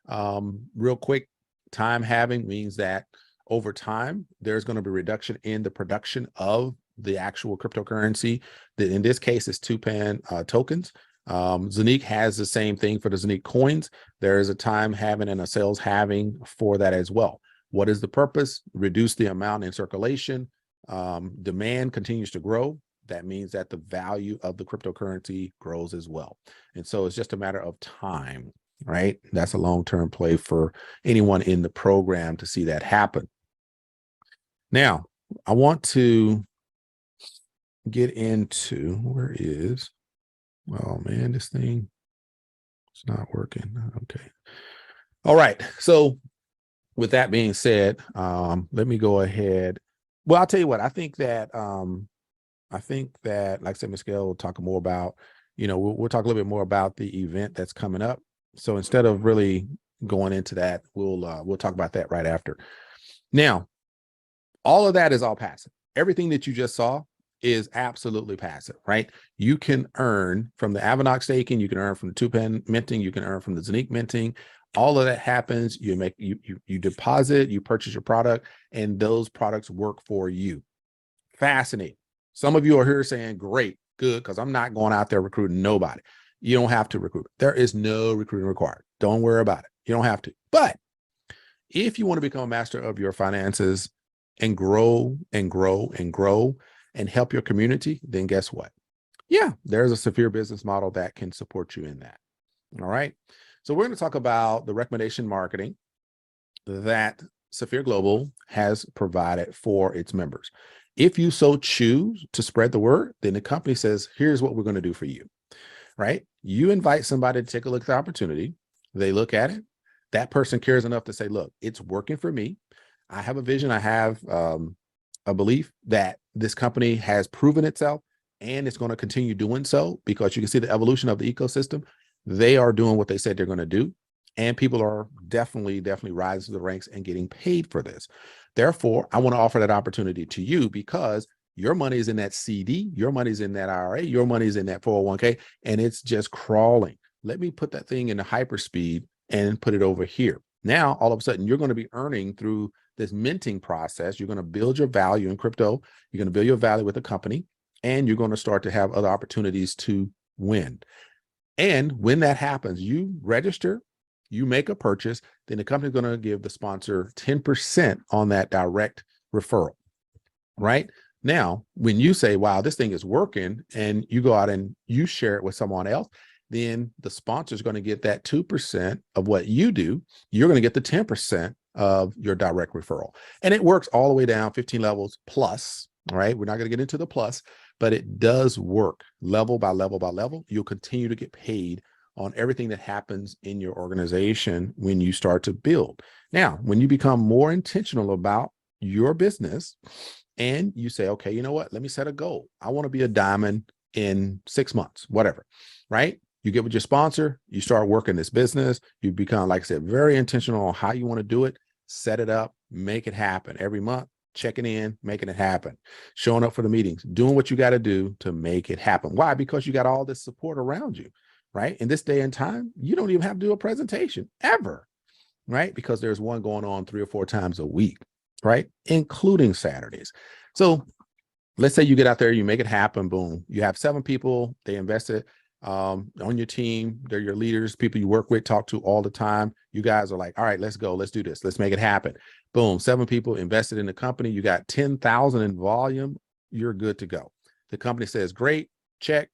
real quick, time halving means that over time, there's going to be a reduction in the production of the actual cryptocurrency. That in this case is Tupan tokens. Zeniq has the same thing for the Zeniq coins. There is a time halving and a sales halving for that as well. What is the purpose? Reduce the amount in circulation. Demand continues to grow. That means that the value of the cryptocurrency grows as well. And so it's just a matter of time. right? That's a long-term play for anyone in the program to see that happen. Now, I want to get into, oh man, this thing, it's not working. Okay. All right. So with that being said, let me go ahead. Well, I'll tell you what, I think that, like I said, Ms. Gail will talk more about, we'll talk a little bit more about the event that's coming up. So instead of really going into that, we'll talk about that right after. Now, all of that is all passive. Everything that you just saw is absolutely passive, right? You can earn from the Avanox staking, you can earn from the Tupan minting, you can earn from the Zeniq minting. All of that happens. You deposit, you purchase your product, and those products work for you. Fascinating. Some of you are here saying, great, good, because I'm not going out there recruiting nobody. You don't have to recruit. There is no recruiting required. Don't worry about it. You don't have to. But if you want to become a master of your finances and grow and grow and grow and help your community, then guess what? Yeah, there's a Safir business model that can support you in that. All right. So we're going to talk about the recommendation marketing that Safir Global has provided for its members. If you so choose to spread the word, then the company says, here's what we're going to do for you, right? You invite somebody to take a look at the opportunity. They look at it. That person cares enough to say, look, it's working for me. I have a vision. I have a belief that this company has proven itself and it's going to continue doing so, because you can see the evolution of the ecosystem. They are doing what they said they're going to do. And people are definitely rising to the ranks and getting paid for this. Therefore, I want to offer that opportunity to you, because your money is in that CD, your money's in that IRA, your money's in that 401k, and it's just crawling. Let me put that thing into hyperspeed and put it over here. Now, all of a sudden, you're going to be earning through this minting process. You're going to build your value in crypto. You're going to build your value with the company, and you're going to start to have other opportunities to win. And when that happens, you register, you make a purchase, then the company's going to give the sponsor 10% on that direct referral, right? Now, when you say, wow, this thing is working, and you go out and you share it with someone else, then the sponsor is going to get that 2% of what you do. You're going to get the 10% of your direct referral. And it works all the way down 15 levels plus, right? We're not going to get into the plus, but it does work level by level by level. You'll continue to get paid on everything that happens in your organization when you start to build. Now, when you become more intentional about your business and you say, okay, you know what, let me set a goal. I want to be a diamond in 6 months, whatever, right? You get with your sponsor, you start working this business, you become, like I said, very intentional on how you want to do it, set it up, make it happen every month, checking in, making it happen, showing up for the meetings, doing what you got to do to make it happen. Why? Because you got all this support around you, right? In this day and time, you don't even have to do a presentation ever, right? Because there's one going on 3 or 4 times a week, right? Including Saturdays. So let's say you get out there, you make it happen, boom. You have 7 people, they invested on your team. They're your leaders, people you work with, talk to all the time. You guys are like, all right, let's go, let's do this. Let's make it happen. Boom, 7 people invested in the company. You got 10,000 in volume. You're good to go. The company says, great, check.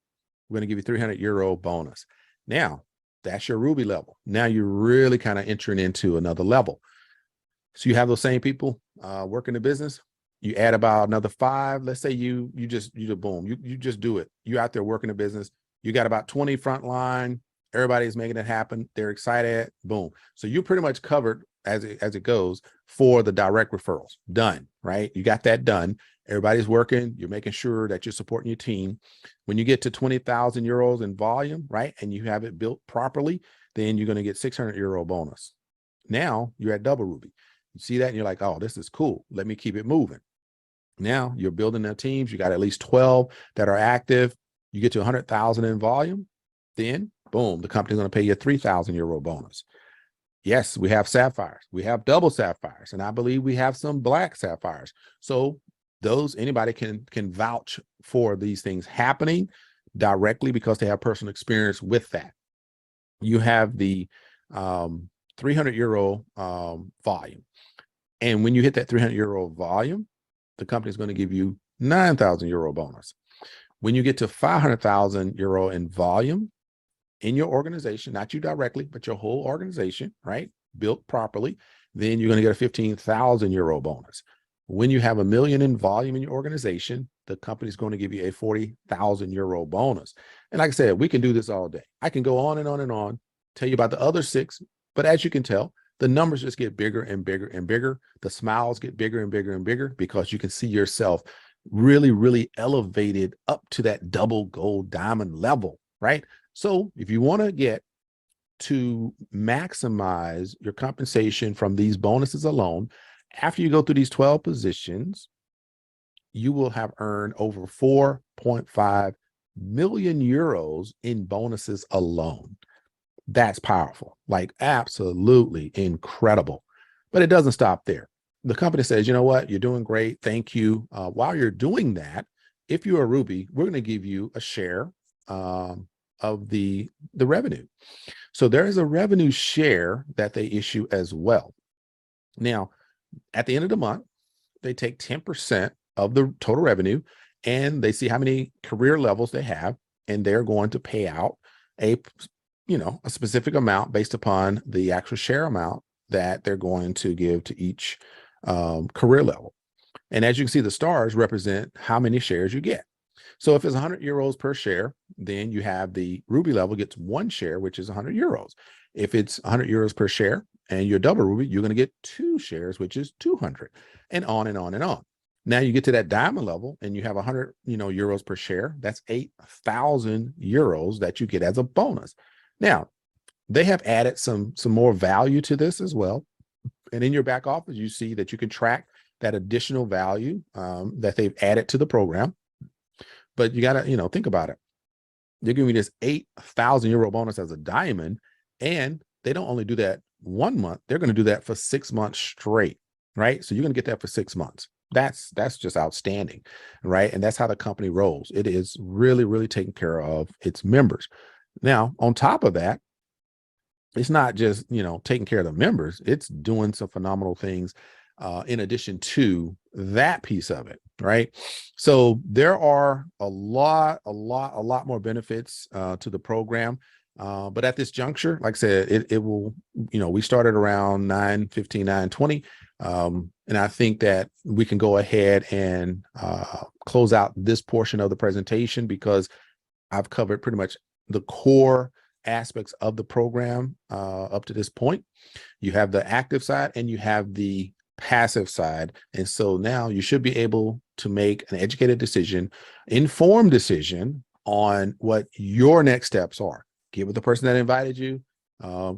We're going to give you €300 bonus. Now, that's your Ruby level. Now you're really kind of entering into another level. So you have those same people working the business. You add about another 5. Let's say you just boom, you just do it. You out there working the business. You got about 20 frontline. Everybody's making it happen. They're excited. Boom. So you're pretty much covered as it goes for the direct referrals. Done, right? You got that done. Everybody's working. You're making sure that you're supporting your team. When you get to €20,000 in volume, right, and you have it built properly, then you're going to get €600 bonus. Now you're at double Ruby. You see that and you're like, oh, this is cool. Let me keep it moving. Now you're building their teams. You got at least 12 that are active. You get to 100,000 in volume, then boom, the company's going to pay you a €3,000 bonus. Yes, we have sapphires. We have double sapphires, and I believe we have some black sapphires. So anybody can vouch for these things happening directly because they have personal experience with that. You have the €300 volume. And when you hit that €300 volume, the company is going to give you €9,000 bonus. When you get to €500,000 in volume, in your organization, not you directly, but your whole organization, right? Built properly, then you're going to get a 15,000 euro bonus. When you have $1 million in volume in your organization, the company is going to give you a 40,000 euro bonus. And like I said, we can do this all day. I can go on and on and on, tell you about the other 6, but as you can tell, the numbers just get bigger and bigger and bigger. The smiles get bigger and bigger and bigger because you can see yourself really, really elevated up to that double gold diamond level, right? So if you want to get to maximize your compensation from these bonuses alone, after you go through these 12 positions, you will have earned over 4.5 million euros in bonuses alone. That's powerful, like absolutely incredible. But it doesn't stop there. The company says, you know what, you're doing great. Thank you. While you're doing that, if you're a Ruby, we're going to give you a share of the revenue. So there is a revenue share that they issue as well. Now, at the end of the month, they take 10% of the total revenue and they see how many career levels they have, and they're going to pay out a specific amount based upon the actual share amount that they're going to give to each career level. And as you can see, the stars represent how many shares you get. So if it's 100 euros per share, then you have the Ruby level gets 1 share, which is 100 euros. If it's 100 euros per share and you're double Ruby, you're going to get 2 shares, which is 200, and on and on and on. Now you get to that diamond level and you have 100 euros per share. That's 8,000 euros that you get as a bonus. Now, they have added some more value to this as well. And in your back office, you see that you can track that additional value that they've added to the program. But you got to, think about it. They're giving you this 8,000 euro bonus as a diamond. And they don't only do that 1 month. They're going to do that for 6 months straight, right? So you're going to get that for 6 months. That's just outstanding, right? And that's how the company rolls. It is really, really taking care of its members. Now, on top of that, it's not just, taking care of the members. It's doing some phenomenal things in addition to that piece of it, right? So there are a lot more benefits to the program. But at this juncture, like I said, it will, we started around 9:15, 9:20. And I think that we can go ahead and close out this portion of the presentation because I've covered pretty much the core aspects of the program up to this point. You have the active side and you have the passive side. And so now you should be able to make an educated decision, informed decision on what your next steps are. Get with the person that invited you,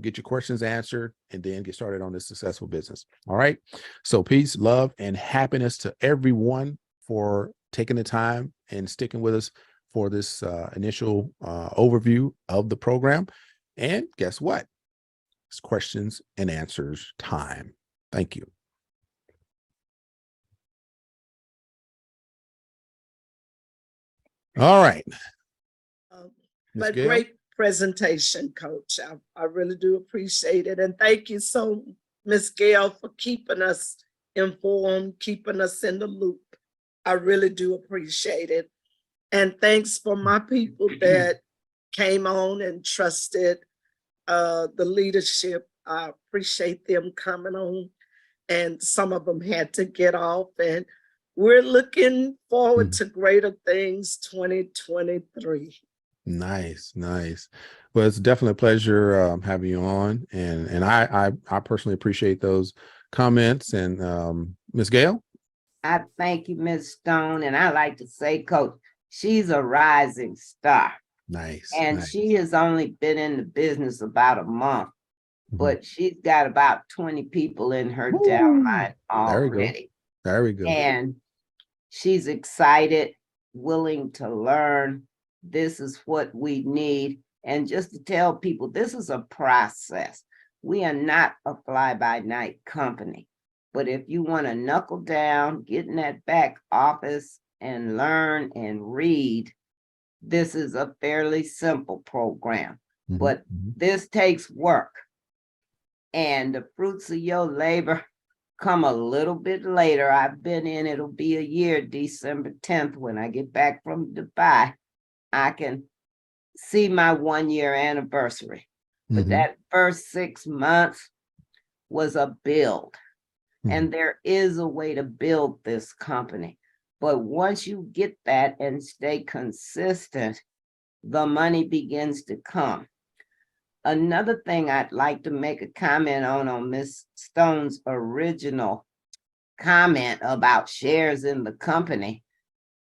get your questions answered, and then get started on this successful business. All right. So peace, love, and happiness to everyone for taking the time and sticking with us for this initial overview of the program. And guess what? It's questions and answers time. Thank you. All right. But great presentation, Coach. I really do appreciate it. And thank you so, Ms. Gail, for keeping us informed, keeping us in the loop. I really do appreciate it. And thanks for my people that came on and trusted the leadership. I appreciate them coming on. And some of them had to get off. And we're looking forward to greater things 2023. Nice. Well, it's definitely a pleasure having you on. And I personally appreciate those comments. And Ms. Gail? I thank you, Ms. Stone. And I like to say, Coach, she's a rising star. Nice. And she has only been in the business about a month, but she's got about 20 people in her downline already. Very good. And she's excited, willing to learn. This is what we need. And just to tell people, this is a process. We are not a fly-by-night company. But if you want to knuckle down, get in that back office and learn and read, this is a fairly simple program. But this takes work. And the fruits of your labor come a little bit later. I've been in, it'll be a year, December 10th, when I get back from Dubai. I can see my 1-year anniversary. But that first 6 months was a build. And there is a way to build this company. But once you get that and stay consistent, the money begins to come. Another thing I'd like to make a comment on Ms. Stone's original comment about shares in the company,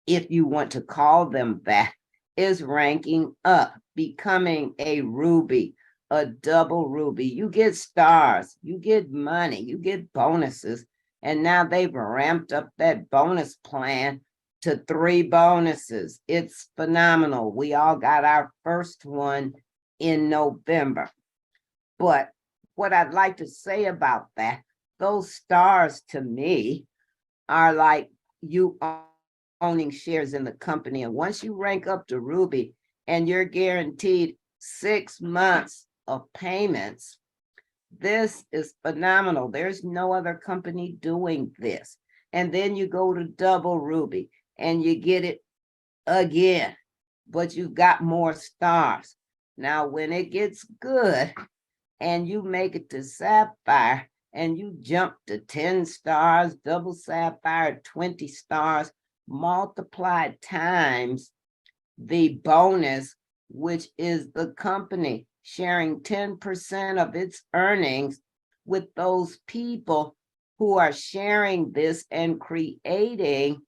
if you want to call them that, is ranking up, becoming a ruby, a double ruby. You get stars, you get money, you get bonuses. And now they've ramped up that bonus plan to 3 bonuses. It's phenomenal. We all got our first one in November. But what I'd like to say about that, those stars to me are like you owning shares in the company. And once you rank up to ruby and you're guaranteed 6 months of payments, this is phenomenal. There's no other company doing this. And then you go to double ruby and you get it again, but you've got more stars. Now, when it gets good and you make it to sapphire and you jump to 10 stars, double sapphire, 20 stars, multiplied times the bonus, which is the company sharing 10% of its earnings with those people who are sharing this and creating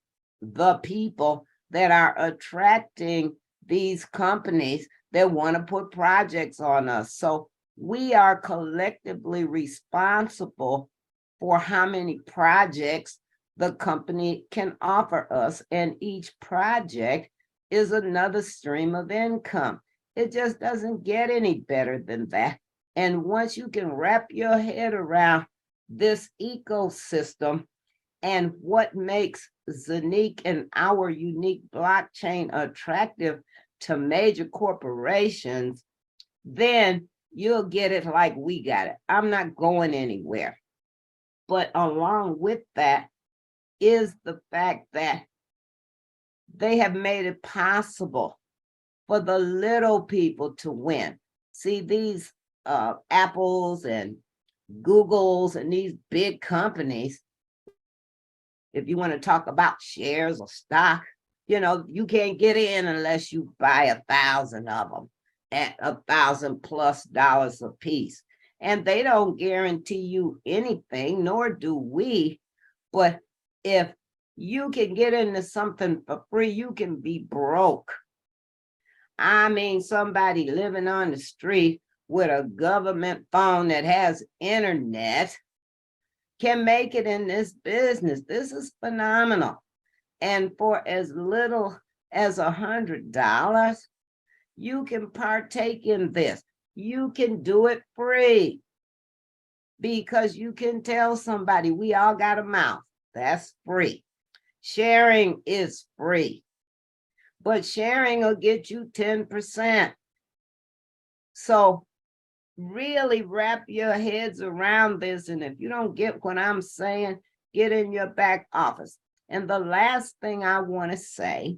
the people that are attracting these companies that want to put projects on us. So we are collectively responsible for how many projects the company can offer us, and each project is another stream of income. It just doesn't get any better than that. And once you can wrap your head around this ecosystem and what makes Zeniq and our unique blockchain attractive to major corporations, then you'll get it like we got it. I'm not going anywhere. But along with that is the fact that they have made it possible for the little people to win. See, these Apples and Googles and these big companies, if you want to talk about shares or stock, you can't get in unless you buy 1,000 of them at $1,000+ a piece. And they don't guarantee you anything, nor do we. But if you can get into something for free, you can be broke. I mean, somebody living on the street with a government phone that has internet can make it in this business. This is phenomenal. And for as little as $100, you can partake in this. You can do it free because you can tell somebody, we all got a mouth. That's free. Sharing is free, but sharing will get you 10%. So really wrap your heads around this. And if you don't get what I'm saying, get in your back office. And the last thing I want to say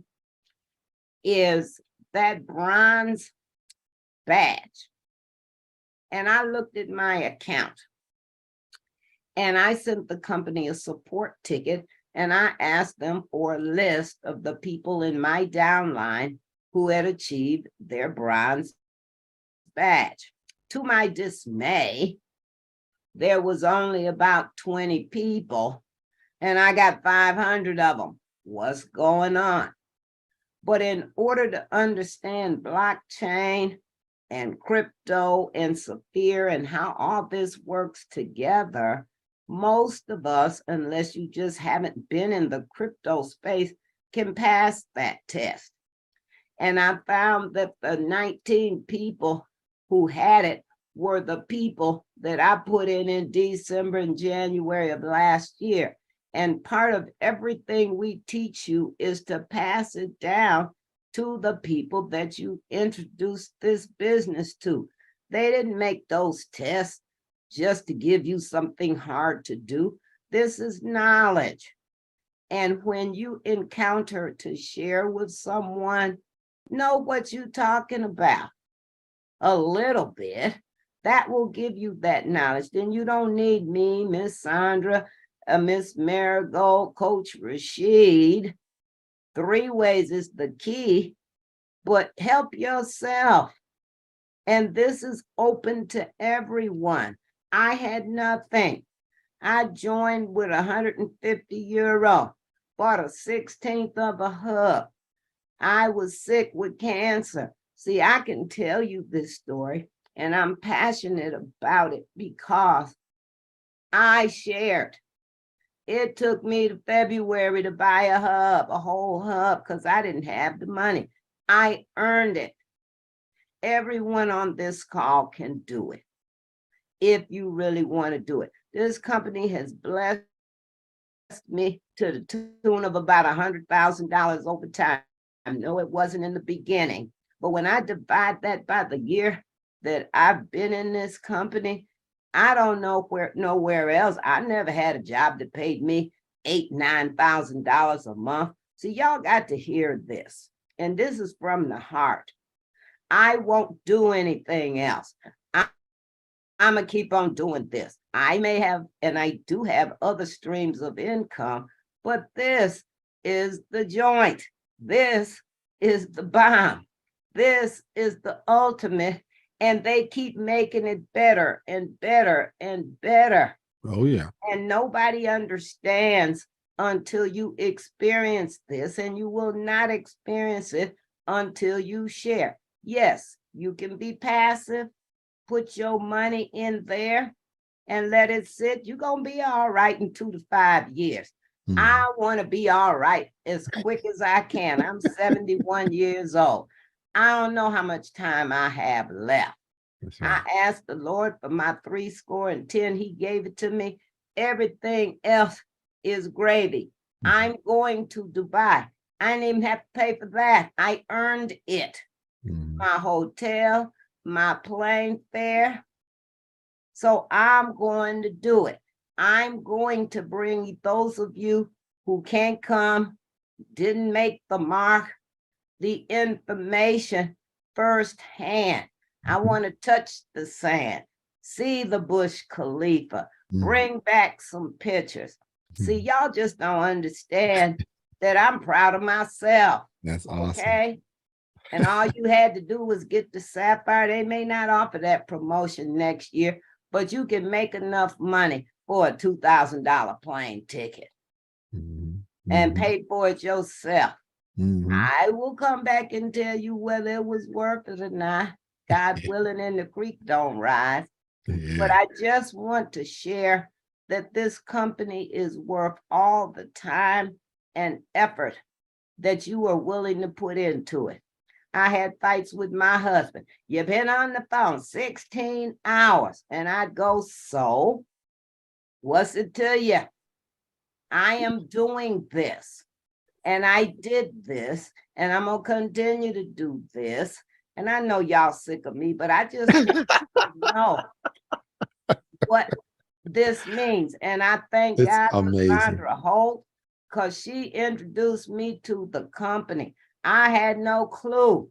is that bronze badge. And I looked at my account and I sent the company a support ticket and I asked them for a list of the people in my downline who had achieved their bronze badge. To my dismay, there was only about 20 people and I got 500 of them. What's going on? But in order to understand blockchain and crypto and Safir and how all this works together, most of us, unless you just haven't been in the crypto space, can pass that test. And I found that the 19 people who had it were the people that I put in December and January of last year. And part of everything we teach you is to pass it down to the people that you introduced this business to. They didn't make those tests just to give you something hard to do. This is knowledge. And when you encounter to share with someone, know what you're talking about a little bit. That will give you that knowledge. Then you don't need me, Miss Sandra, Miss Marigold, Coach Rashid. 3 ways is the key, but help yourself. And this is open to everyone. I had nothing. I joined with 150 euro, bought a 16th of a hub. I was sick with cancer. See, I can tell you this story, and I'm passionate about it because I shared. It took me to February to buy a hub, a whole hub, because I didn't have the money. I earned it. Everyone on this call can do it if you really want to do it. This company has blessed me to the tune of about $100,000 over time. No, it wasn't in the beginning, but when I divide that by the year that I've been in this company, I don't know nowhere else. I never had a job that paid me $8,000, $9,000 a month. So y'all got to hear this, and this is from the heart. I won't do anything else. I'm gonna keep on doing this. I may have, and I do have other streams of income, but this is the joint. This is the bomb. This is the ultimate, and they keep making it better and better and better. Oh, yeah. And nobody understands until you experience this, and you will not experience it until you share. Yes, you can be passive, put your money in there and let it sit. You're going to be all right in 2 to 5 years. I want to be all right as quick as I can. I'm 71 years old. I don't know how much time I have left. Right. I asked the Lord for my 70. He gave it to me. Everything else is gravy. I'm going to Dubai. I didn't even have to pay for that. I earned it. My hotel, my plane fare. So I'm going to do it. I'm going to bring those of you who can't come, didn't make the mark, the information firsthand. I want to touch the sand, see the Burj Khalifa, bring back some pictures. See, y'all just don't understand that I'm proud of myself. That's awesome. Okay. And all you had to do was get the Safir. They may not offer that promotion next year, but you can make enough money for a $2,000 plane ticket and pay for it yourself. I will come back and tell you whether it was worth it or not. God willing, and the creek don't rise. But I just want to share that this company is worth all the time and effort that you are willing to put into it. I had fights with my husband. You've been on the phone 16 hours. And I'd go, so what's it to you? I am doing this. And I did this. And I'm going to continue to do this. And I know y'all sick of me, but I just know what this means. And I thank God for Sandra Holt, because she introduced me to the company. I had no clue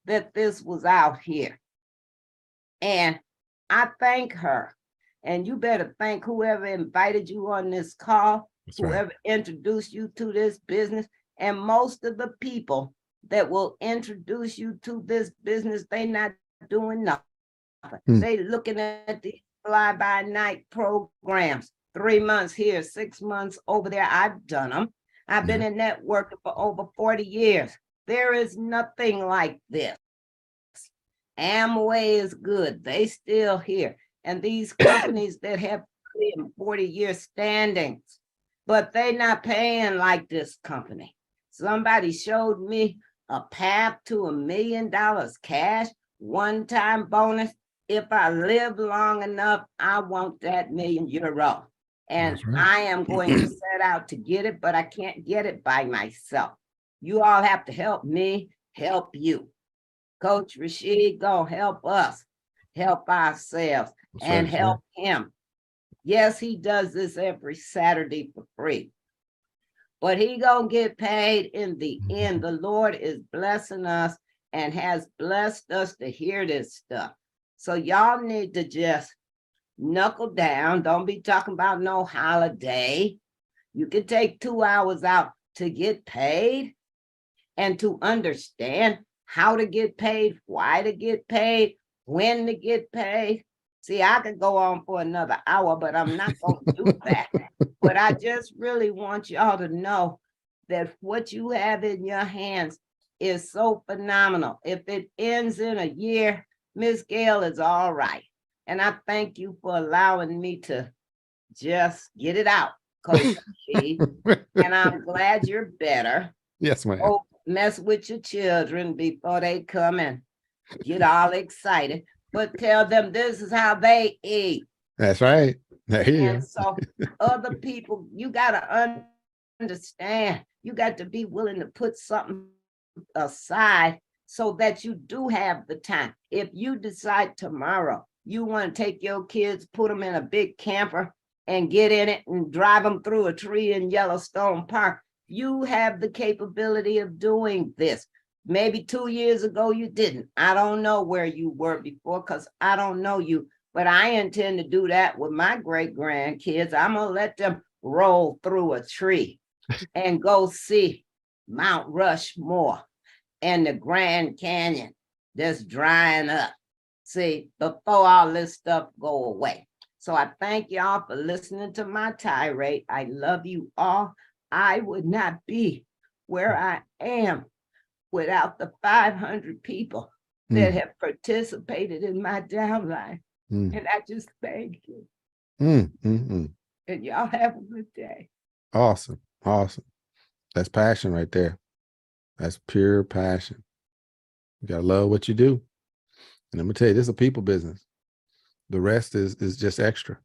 that this was out here. And I thank her. And you better thank whoever invited you on this call, whoever introduced you to this business. And most of the people that will introduce you to this business, they not doing nothing. They looking at the fly-by-night programs, 3 months here, 6 months over there. I've done them. I've been in networking for over 40 years. There is nothing like this. Amway is good. They still here. And these companies that have 30 and 40 year standings, but they not paying like this company. Somebody showed me a path to $1 million cash, one-time bonus. If I live long enough, I want that €1 million. And I am going to set out to get it, but I can't get it by myself. You all have to help me, help you. Coach Rashid, go help us, help ourselves, and help him. Yes, he does this every Saturday for free, but he gonna get paid in the end. The Lord is blessing us, and has blessed us to hear this stuff. So y'all need to just knuckle down. Don't be talking about no holiday. You can take 2 hours out to get paid and to understand how to get paid, why to get paid, when to get paid. See, I could go on for another hour, but I'm not going to do that. But I just really want y'all to know that what you have in your hands is so phenomenal. If it ends in a year, Miss Gail is all right. And I thank you for allowing me to just get it out, Coach G. And I'm glad you're better. Yes, ma'am. Don't mess with your children before they come and get all excited. But tell them this is how they eat. That's right. And so other people, you got to understand, you got to be willing to put something aside so that you do have the time. If you decide tomorrow you want to take your kids, put them in a big camper and get in it and drive them through a tree in Yellowstone Park, you have the capability of doing this. Maybe 2 years ago you didn't. I don't know where you were before because I don't know you, but I intend to do that with my great grandkids. I'm gonna let them roll through a tree and go see Mount Rushmore and the Grand Canyon that's drying up. See, before all this stuff go away. So I thank y'all for listening to my tirade. I love you all. I would not be where I am without the 500 people that have participated in my downline. And I just thank you. And y'all have a good day. Awesome. Awesome. That's passion right there. That's pure passion. You gotta love what you do. And I'm gonna tell you, this is a people business. The rest is just extra.